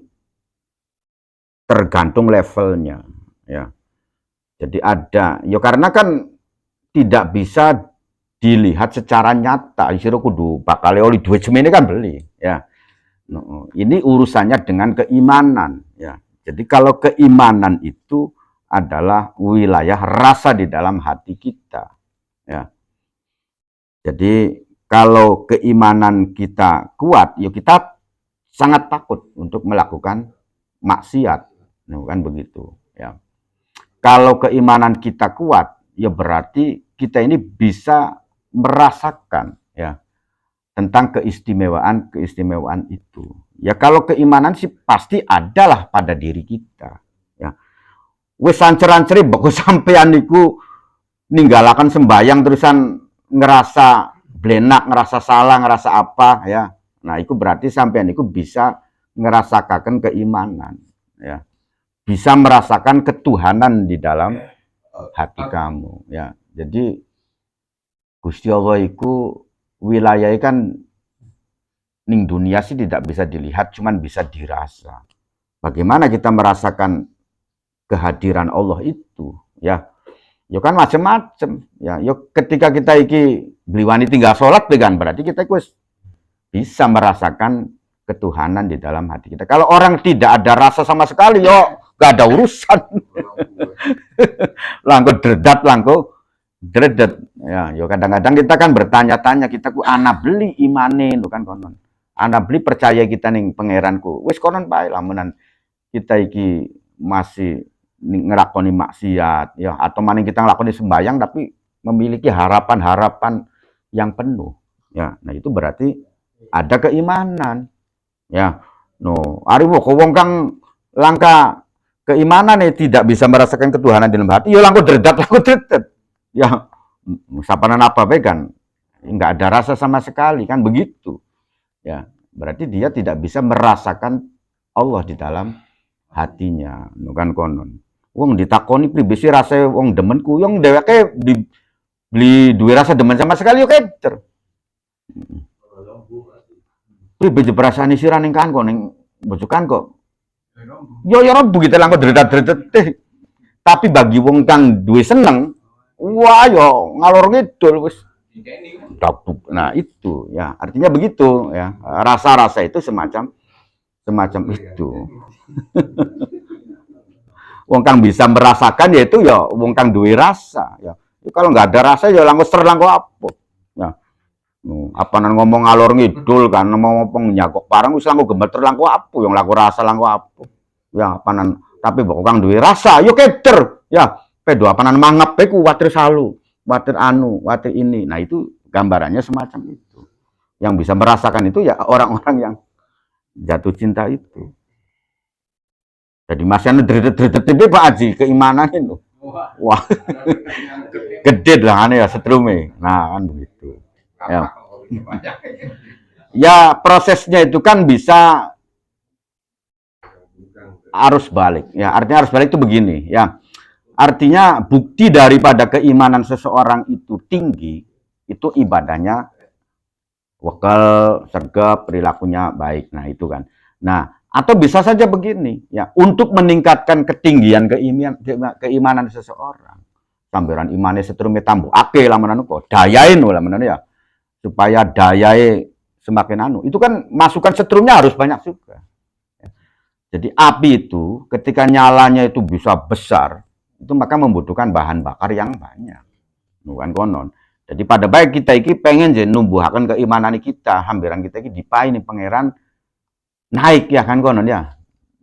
tergantung levelnya ya. Jadi ada ya, karena kan tidak bisa dilihat secara nyata. Isiro kudu bakal oli duit semene kan beli ya. Ini urusannya dengan keimanan ya. Jadi kalau keimanan itu adalah wilayah rasa di dalam hati kita ya. Jadi kalau keimanan kita kuat, ya kita sangat takut untuk melakukan maksiat, kan begitu. Ya. Kalau keimanan kita kuat, ya berarti kita ini bisa merasakan ya tentang keistimewaan itu. Ya kalau keimanan sih pasti adalah pada diri kita. Ya. Wis ancer-anceri bagus sampean niku ninggalakan sembayang terusan ngerasa blenak, ngerasa salah, ngerasa apa ya. Nah, itu berarti sampean itu bisa ngerasakan keimanan ya. Bisa merasakan ketuhanan di dalam hati kamu ya. Jadi Gusti Allah itu wilayahnya kan ning dunia sih tidak bisa dilihat, cuman bisa dirasa. Bagaimana kita merasakan kehadiran Allah itu ya. Ya kan macam-macam ya. Ya ketika kita iki beliwani tinggal sholat kan berarti kita bisa merasakan ketuhanan di dalam hati kita. Kalau orang tidak ada rasa sama sekali, yo gak ada urusan. Langko dredat, langko dredet. Ya, yo kadang-kadang kita kan bertanya-tanya, kita ku ana beli imane kan konon. Ana beli percaya kita ning pangeranku. Wis konon bae lamunan kita iki masih ngelakoni maksiat ya, atau maning kita ngelakoni sembahyang tapi memiliki harapan-harapan yang penuh ya. Nah, itu berarti ada keimanan. Ya, no, ariwo wong kang langka keimanan tidak bisa merasakan ketuhanan dalam hati, ya langko dredat. Ya, sapanan apa bae kan nggak ada rasa sama sekali kan begitu. Ya, berarti dia tidak bisa merasakan Allah di dalam hatinya, no kan konon. Wong ditakoni pribisi rasa wong demenku, yang dheweke beli duwe rasa demen sama sekali yo keter. Pribadi perasaan sira ning kan kok ning bojokan kok. Yo rembu gitu langko dredat-dredet. Tapi bagi wong kang duwe seneng, wah yo ngalor ngidul wis. Nah, itu ya, artinya begitu ya. Rasa-rasa itu semacam itu. Wong kang bisa merasakan yaitu ya wong kang duwe rasa ya. Kalau nggak ada rasa ya langko ser langko apa. Ya. Apa nan ngomong ngalor ngidul kan mau ngomong nyagok parang wis langko gemeter langko apa yang laku rasa langko apa ya apanan tapi mbok kang duwe rasa yo keder ya pedo apanan mangap bae ku watir salu watir watir ini. Nah, itu gambarannya semacam itu. Yang bisa merasakan itu ya orang-orang yang jatuh cinta itu. Jadi masih anu dredet-dredet Pak Haji keimanan itu. Wah. Gede lah ane ya setrume. Nah, kan begitu. Ya. Ya, prosesnya itu kan bisa arus balik. Ya, artinya arus balik itu begini, ya. Artinya bukti daripada keimanan seseorang itu tinggi, itu ibadahnya wakal, sergap, perilakunya baik. Nah, itu kan. Nah, atau bisa saja begini, ya, untuk meningkatkan ketinggian keimanan seseorang. Sambiran imane setrume tambuh ake lamanan kok, dayain lamanan ya. Supaya dayanya semakin anu. Itu kan masukan setrumnya harus banyak juga. Jadi api itu ketika nyalanya itu bisa besar, itu maka membutuhkan bahan bakar yang banyak. Bukan konon. Jadi pada baik kita iki pengen je numbuhaken keimanan kita, hambiran kita iki dipai nih pangeran naik ya kan konon ya.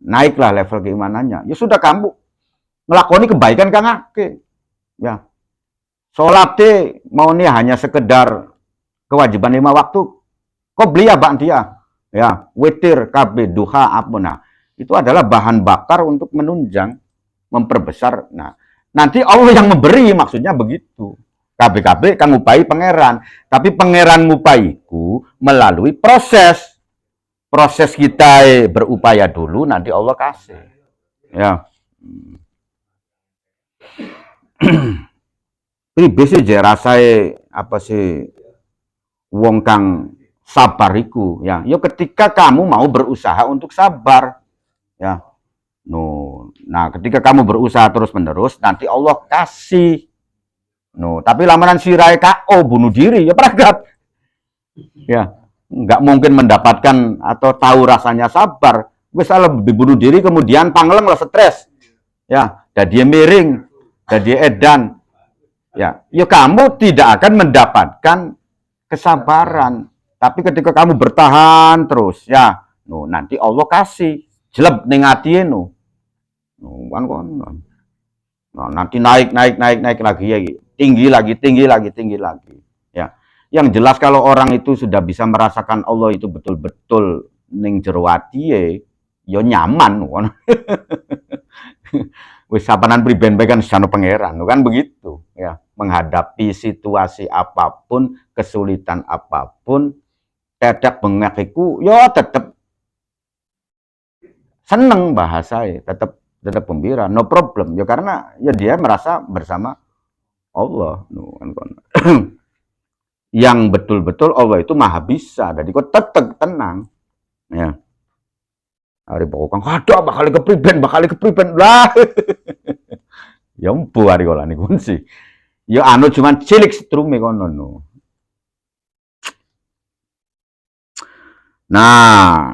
Naiklah level keimanannya. Ya sudah kamu ngelakoni kebaikan kang ake. Ya. Salatnya mau nih hanya sekedar kewajiban 5 waktu, kok beli ya bang dia, ya witir, KB, duha, apa, nah itu adalah bahan bakar untuk menunjang, memperbesar. Nah nanti Allah yang memberi, maksudnya begitu. KB kan ngupai pangeran, tapi pangeran ngupaiku melalui proses kita berupaya dulu, nanti Allah kasih. Ya. Pribes sih rasanya apa sih? Wong kang sabar iku ya. Yo ketika kamu mau berusaha untuk sabar ya. Nah, ketika kamu berusaha terus-menerus nanti Allah kasih. Tapi lamaran sirai KO bunuh diri ya pragat. Ya, nggak mungkin mendapatkan atau tahu rasanya sabar. Wis lebih bunuh diri kemudian pangleng lah stres. Ya, jadi miring, jadi edan. Ya, kamu tidak akan mendapatkan kesabaran. Tapi ketika kamu bertahan terus, ya, nanti Allah kasih jeleb ning atine kan konon. Nah, nanti naik lagi ya, tinggi lagi. Ya, yang jelas kalau orang itu sudah bisa merasakan Allah itu betul-betul ning jero ati ya nyaman kan. Wis sapanan priben bae kan sano pangeran, kan begitu ya. Menghadapi situasi apapun, kesulitan apapun, tedak bengek iku ya tetep seneng bahasanya, tetep gembira, no problem ya, karena ya dia merasa bersama Allah. Yang betul-betul Allah itu maha bisa, jadi kok tetep tenang ya. Hari pokoknya ada bakal kepriben lah. Ya empu hari kolan iku sih. Ya anu cuman cilik setrume kono. Nah,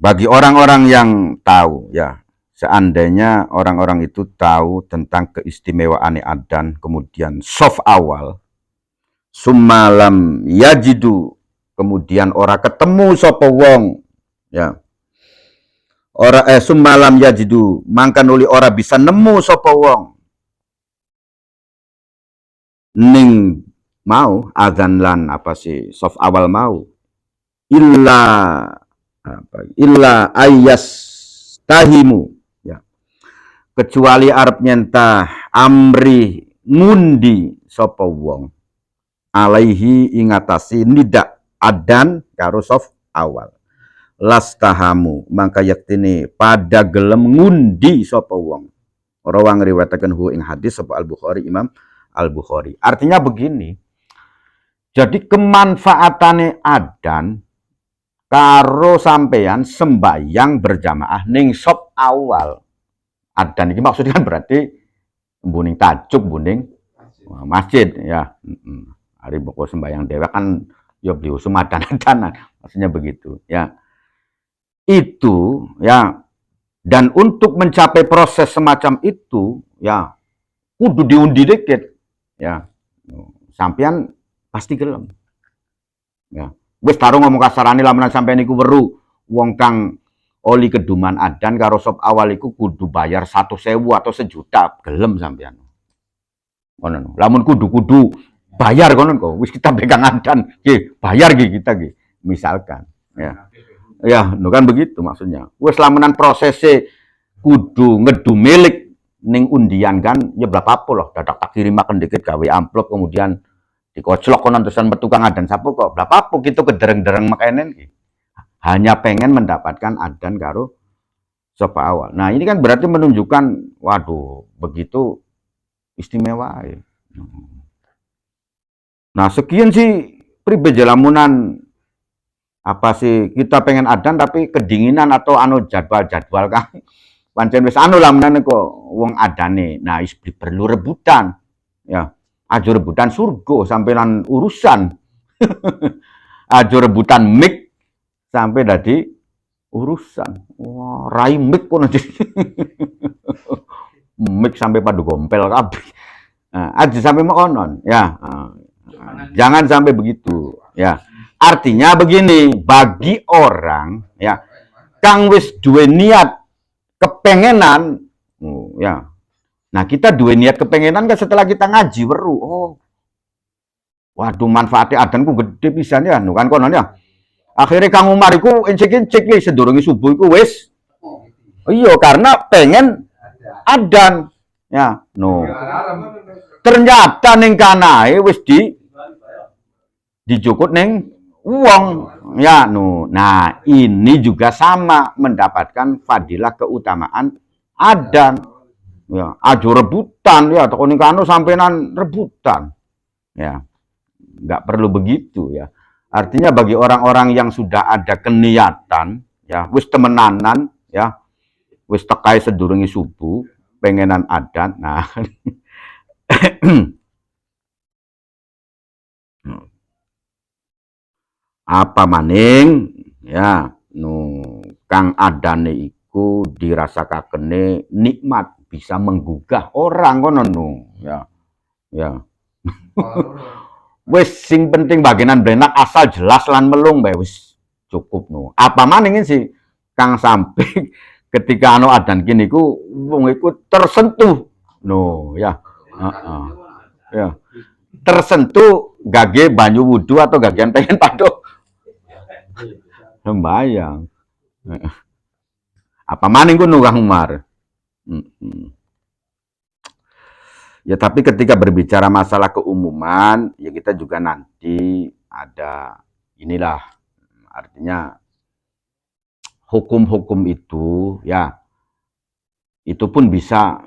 bagi orang-orang yang tahu ya, seandainya orang-orang itu tahu tentang keistimewaan adzan, kemudian shaf awal, summalam yajidu, kemudian ora ketemu sapa wong ya. Ora summalam yajidu, mangka nuli ora bisa nemu sapa wong ning mau adzan lan apa sih shaf awal mau illa ayas tahimu ya, kecuali arep nyentah amri ngundi sapa wong alaihi ingatasi nida adan karo shaf awal lastahamu, mangka yaktini pada gelem ngundi sapa wong. Rawang riwayataken hu ing hadis sapa Al-Bukhari, Imam Al-Bukhari. Artinya begini, jadi kemanfaatane adzan karo sampeyan sembayang berjamaah ning shaf awal. Adzan iki maksudnya kan berarti mbuning tajuk mbuning masjid ya. Hari pokok sembayang dewa kan ya beliau sumadanan, maksudnya begitu ya. Itu ya, dan untuk mencapai proses semacam itu ya kudu diundi dikit ya, sampean pasti gelem ya. Wis taruh ngomong kasarane lamun sampean iku weru wong kang oli keduman adzan karo shaf awal iku kudu bayar 1.000 atau 1 juta, gelem sampean ngono. Lamun kudu bayar kono kok wis kita pegang adzan nggih bayar nggih kita nggih misalkan ya. Ya, no kan begitu maksudnya. Wes lamenan prosesnya kudu ngedu milik ning undian kan, ya berapa loh. Dadak tak kirimaken dikit gawe amplop kemudian dikoclok konon terusan metukang adzan sapu kok. Berapa gitu kedereng-dereng makenen. Hanya pengen mendapatkan adzan karo shaf awal. Nah, ini kan berarti menunjukkan waduh, begitu istimewa ya. Nah, sekian sih pribadi lamunan apa sih kita pengen adzan tapi kedinginan atau anu jadwal kan pancen wis anu lamunan kok wong adane. Nah is perlu rebutan ya, aja rebutan surga sampean urusan aja rebutan mik sampai dadi urusan. Wah rai mik kono mik sampai padu gompel kabeh. Nah, aja sampai mekonon ya. Jangan sampai begitu ya. Artinya begini, bagi orang ya kang wis duwe niat kepengenan ya. Nah, kita duwe niat kepengenan kan setelah kita ngaji weru. Oh. Waduh, manfaatnya adzanku gede pisan ya, kan konon ya. Akhirnya Kang Umar iku encik-encik li sedurunge subuh iku wis. Iya, karena pengen adzan ya. No. Ternyata ning kanae wis dijukut ning uang ya no. Nah ini juga sama mendapatkan fadilah keutamaan adzan ya, aja rebutan ya, toko kanu sampenan rebutan ya, nggak perlu begitu ya. Artinya bagi orang-orang yang sudah ada keniatan ya, wis temenanan ya, wis tekai sedurungi subuh pengenan adzan. Nah apa maning ya kang adane iku dirasakakene nikmat bisa menggugah orang kono ya wis sing penting bagian benak asal jelas lan melung bae wis cukup apa maning sih kang sampai ketika anu adan kini ku wong iku tersentuh ya ya tersentuh gage banyu wudu atau gagian pengen padok sembayang. Apa maning kuno Kang Umar? Ya tapi ketika berbicara masalah keumuman, ya kita juga nanti ada inilah artinya hukum-hukum itu ya itu pun bisa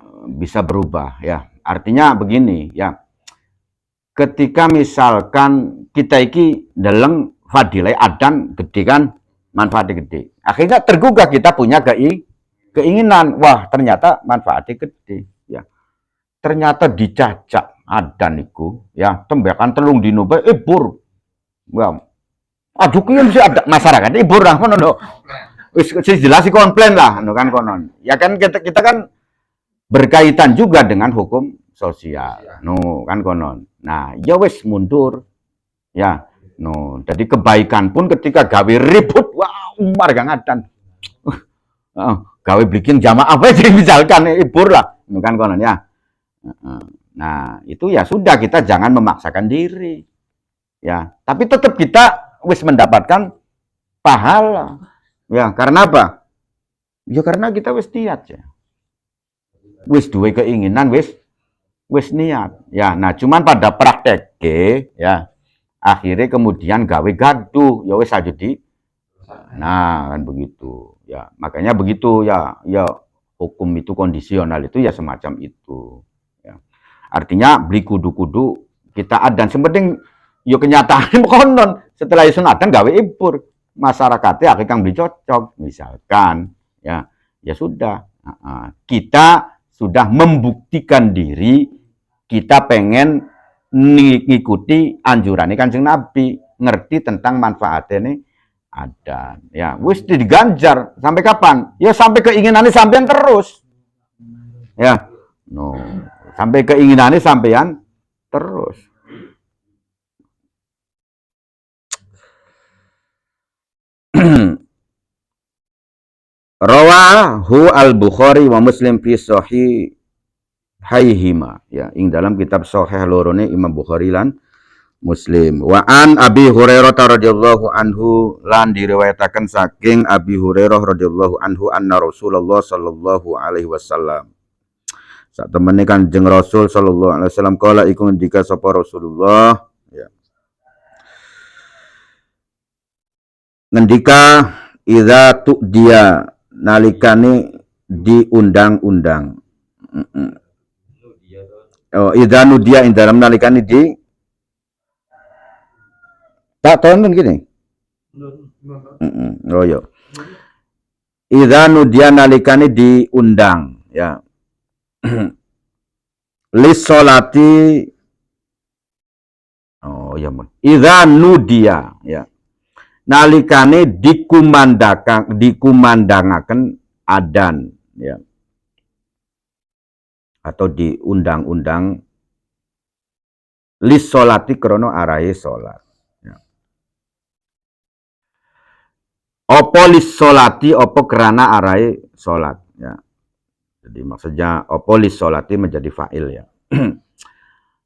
berubah ya. Artinya begini ya. Ketika misalkan kita iki deleng fadilah adzan gede kan, manfaatnya gede. Akhirnya tergugah kita punya keinginan, wah ternyata manfaatnya gede ya. Ternyata dicacak adzan iku ya, tembakan telung dino bae bur. Ya. Aduh kiyen sih ada masyarakat ibur lah ngono lho. wis jelas sih komplain lah anu kan konon. Ya kan kita kan berkaitan juga dengan hukum sosial. No kan konon. Nah, ya wis mundur. Ya. No, jadi kebaikan pun ketika gawe ribut, wah Umar gak ngadan. Gawe bikin jamaah apa sih misalkan ibur lah, no kan konon ya. Nah, itu ya sudah kita jangan memaksakan diri. Ya, tapi tetap kita wis mendapatkan pahala. Ya, karena apa? Ya karena kita wis niat ya. Wis duwe keinginan wis niat. Ya, nah cuman pada prakteknya ya akhirnya kemudian gawe gaduh, ya wis aja di. Nah, kan begitu. Ya, makanya begitu ya hukum itu kondisional itu ya semacam itu. Ya. Artinya beli kudu-kudu kita adan sepenting yo kenyataan konon setelah isun adan gawe ibur masyarakatnya akhirnya kang beli cocok misalkan ya sudah kita sudah membuktikan diri kita pengen ngikuti anjuran Kanjeng Nabi, ngerti tentang manfaatnya nih ada. Ya, wis diganjar sampai kapan? Ya sampai keinginannya sampean terus. Ya. No, sampai keinginannya sampean terus. Rawahu al-Bukhari wa Muslim fi sahih haihima ya ing dalam kitab sahih lorone Imam Bukhari lan Muslim. Wa an Abi Hurairah radhiyallahu anhu lan diriwayataken saking Abi Hurairah radhiyallahu anhu anna Rasulullah sallallahu alaihi wasallam sak temene Kanjeng Rasul sallallahu alaihi wasallam kala iku ngendika sapa Rasulullah ya ngendika idza tu'diya nalikane diundang-undang. Oh, idza nudiya ing dalam nalikane di tak tonton gini. Oh yo. Idza nudiya nalikane diundang ya. Lis sholati oh ya mon. Idza nudiya ya. Nalikane dikumandangaken adan ya. Atau diundang-undang lis sholati krono arahe salat. Ya. Opo lis sholati opo kerana arahe salat. Ya. Jadi maksudnya opo lis sholati menjadi fa'il ya.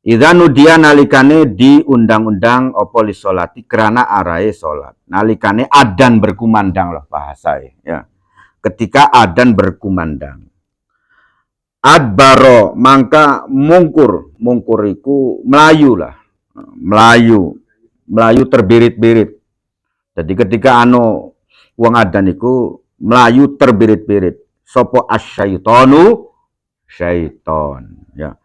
Idza nudiya nalikane diundang-undang opo lis sholati kerana arahe salat. Nalikane adan berkumandang lah bahasa ya. Ketika adan berkumandang. Adbaro mangka mungkur iku melayu lah melayu terbirit-birit. Jadi ketika wong adan iku melayu terbirit-birit sopo asyaitonu syaiton ya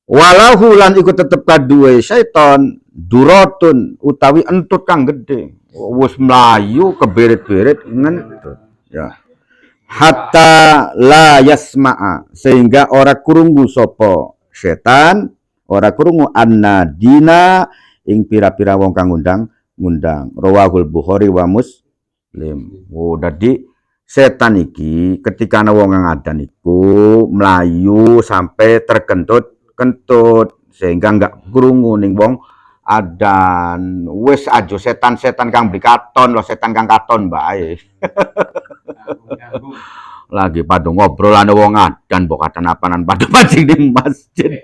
walahu lan iku tetep kaduwe syaiton durotun utawi entut kang gede wis melayu kebirit-birit ngentut ya hatta la yasma'a sehingga ora krungu sapa setan ora krungu annadina ing pira-pira wong kang ngundang rawahul Bukhari wa Muslim. Oh dadi setan iki ketika ana wong ngadan iku melayu sampai terkentut sehingga enggak krungu ning wong adan wis aja setan-setan kang beli katon lho setan kang katon bae. Lagi pada ngobrol ana wong adan mbok katan apanan pada mancing di masjid.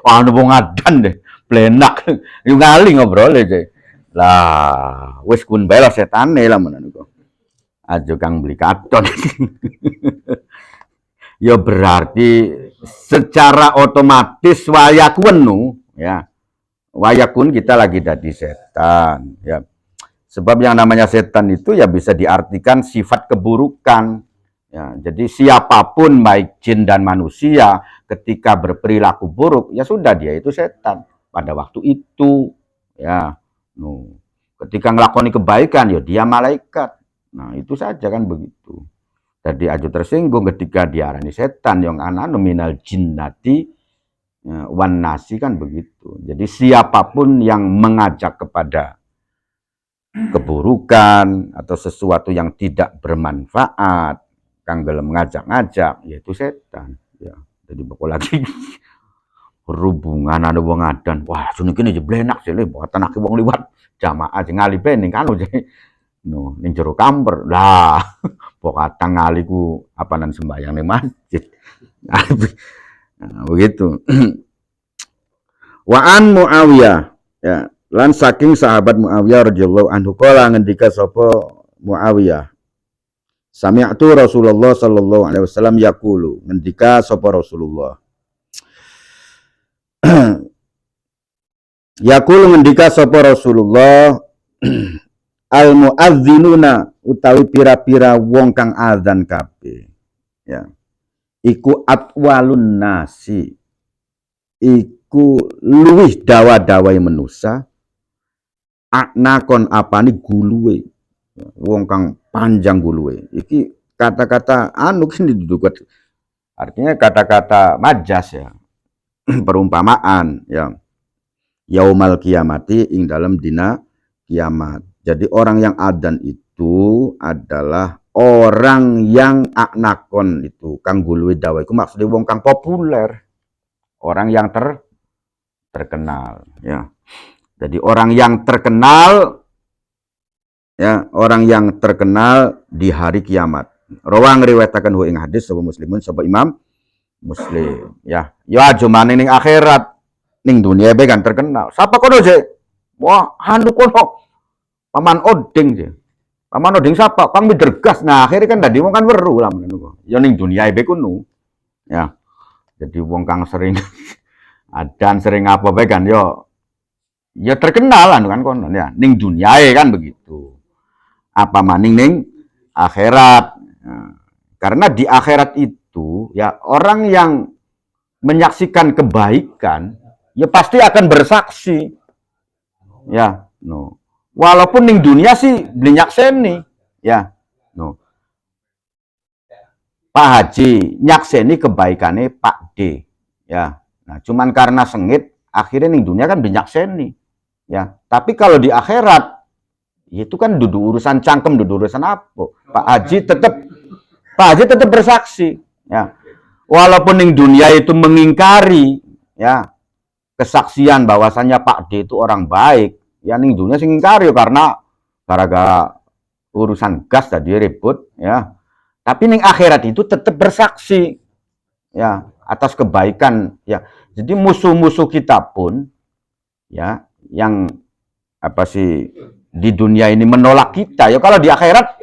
Ana wong adan deh, blenak. Yo ngali ngobrol aja. Lah, wis kun bae lah setane lah menan iku. Aja kang beli katon. Ya berarti secara otomatis wayakunu ya. Wayakun kita lagi dadi setan ya. Sebab yang namanya setan itu ya bisa diartikan sifat keburukan. Ya, jadi siapapun baik jin dan manusia ketika berperilaku buruk ya sudah dia itu setan pada waktu itu. Ya, ketika ngelakoni kebaikan ya dia malaikat. Nah itu saja kan begitu. Jadi aja tersinggung ketika diarani setan yang ana nominal jinnati wan nasi kan begitu. Jadi siapapun yang mengajak kepada keburukan atau sesuatu yang tidak bermanfaat, kang gelem ngajak-ngajak, yaitu setan. Ya, jadi bakal lagi hubungan ada wong adan. Wah, sune kene jeblenak sih le buatan aki wong liwat jamaah sing ngali bening kan jadi no ning jero kamper. Lah, pokatang ngali ku apanan sembayang ning masjid. Nah, begitu. Wa an Muawiyah, ya, lan saking sahabat Muawiyah radhiyallahu anhu kala ngendika sapa Muawiyah. Sami'tu Rasulullah sallallahu alaihi wasallam yaqulu, ngendika sapa Rasulullah. Yaqulu ngendika sapa Rasulullah al muadzinuna utawi pira-pira wong kang azan kabeh. Ya. Iku atwalun nasi. Iku luwih dawa-dawai manusa aknakon apane guluwe wong kang panjang guluwe iki kata-kata anu kan didudukan artinya kata-kata majas ya perumpamaan ya yaumal kiamati ing dalam dina kiamat. Jadi orang yang adzan itu adalah orang yang aknakon itu kang guluwe dawa iku maksudnya wong kang populer, orang yang terkenal ya. Jadi orang yang terkenal ya, orang yang terkenal di hari kiamat. Rawang riwayataken hu ing hadis sapa muslimun sapa Imam Muslim ya. Ya jumane ning akhirat ning dunia be kan terkenal. Sapa kono je? Wah, anu kono Paman Oding je. Paman Oding sapa? Kang Midergas. Nah, akhirnya kan tadi wong kan weru lah menunggu. Ya ning dunia be kono. Ya. Jadi wong kang sering adan sering apa bae kan yo ya terkenal kan konon ya ning duniae kan begitu apa maning ning akhirat nah, karena di akhirat itu ya orang yang menyaksikan kebaikan ya pasti akan bersaksi ya no walaupun ning dunia sih beli nyakseni ya no Pak Haji nyakseni kebaikannya Pak D ya nah cuman karena sengit akhirnya ning dunia kan beli nyakseni ya, tapi kalau di akhirat itu kan duduk urusan cangkem, duduk urusan apa? Pak Haji tetap bersaksi, ya. Walaupun di dunia itu mengingkari, ya, kesaksian bahwasannya Pak D itu orang baik, ya ning dunia sing ngingkari karena gara-gara urusan gas tadi ribut, ya. Tapi ning akhirat itu tetap bersaksi, ya, atas kebaikan, ya. Jadi musuh-musuh kita pun, ya, yang apa sih di dunia ini menolak kita ya kalau di akhirat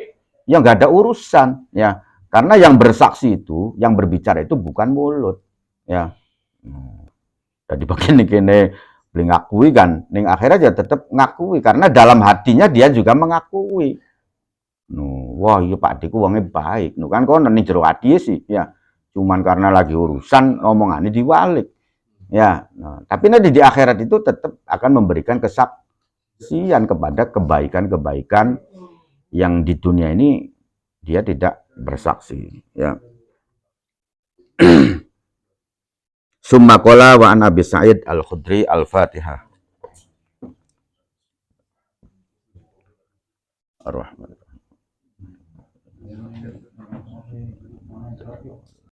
ya nggak ada urusan ya karena yang bersaksi itu yang berbicara itu bukan mulut ya jadi bagian ini beli ngakui kan ning akhirat ya tetap ngakui karena dalam hatinya dia juga mengakui wah iya Pak Diku uangnya baik kan kau ning jero hati sih ya cuman karena lagi urusan omongannya diwalik ya tapi nanti di akhirat itu tetap akan memberikan kesaksian kepada kebaikan-kebaikan yang di dunia ini dia tidak bersaksi ya. Summa qala wa an Abi Sa'id Al-Khudri Al-Fatihah. Ar-Rahman.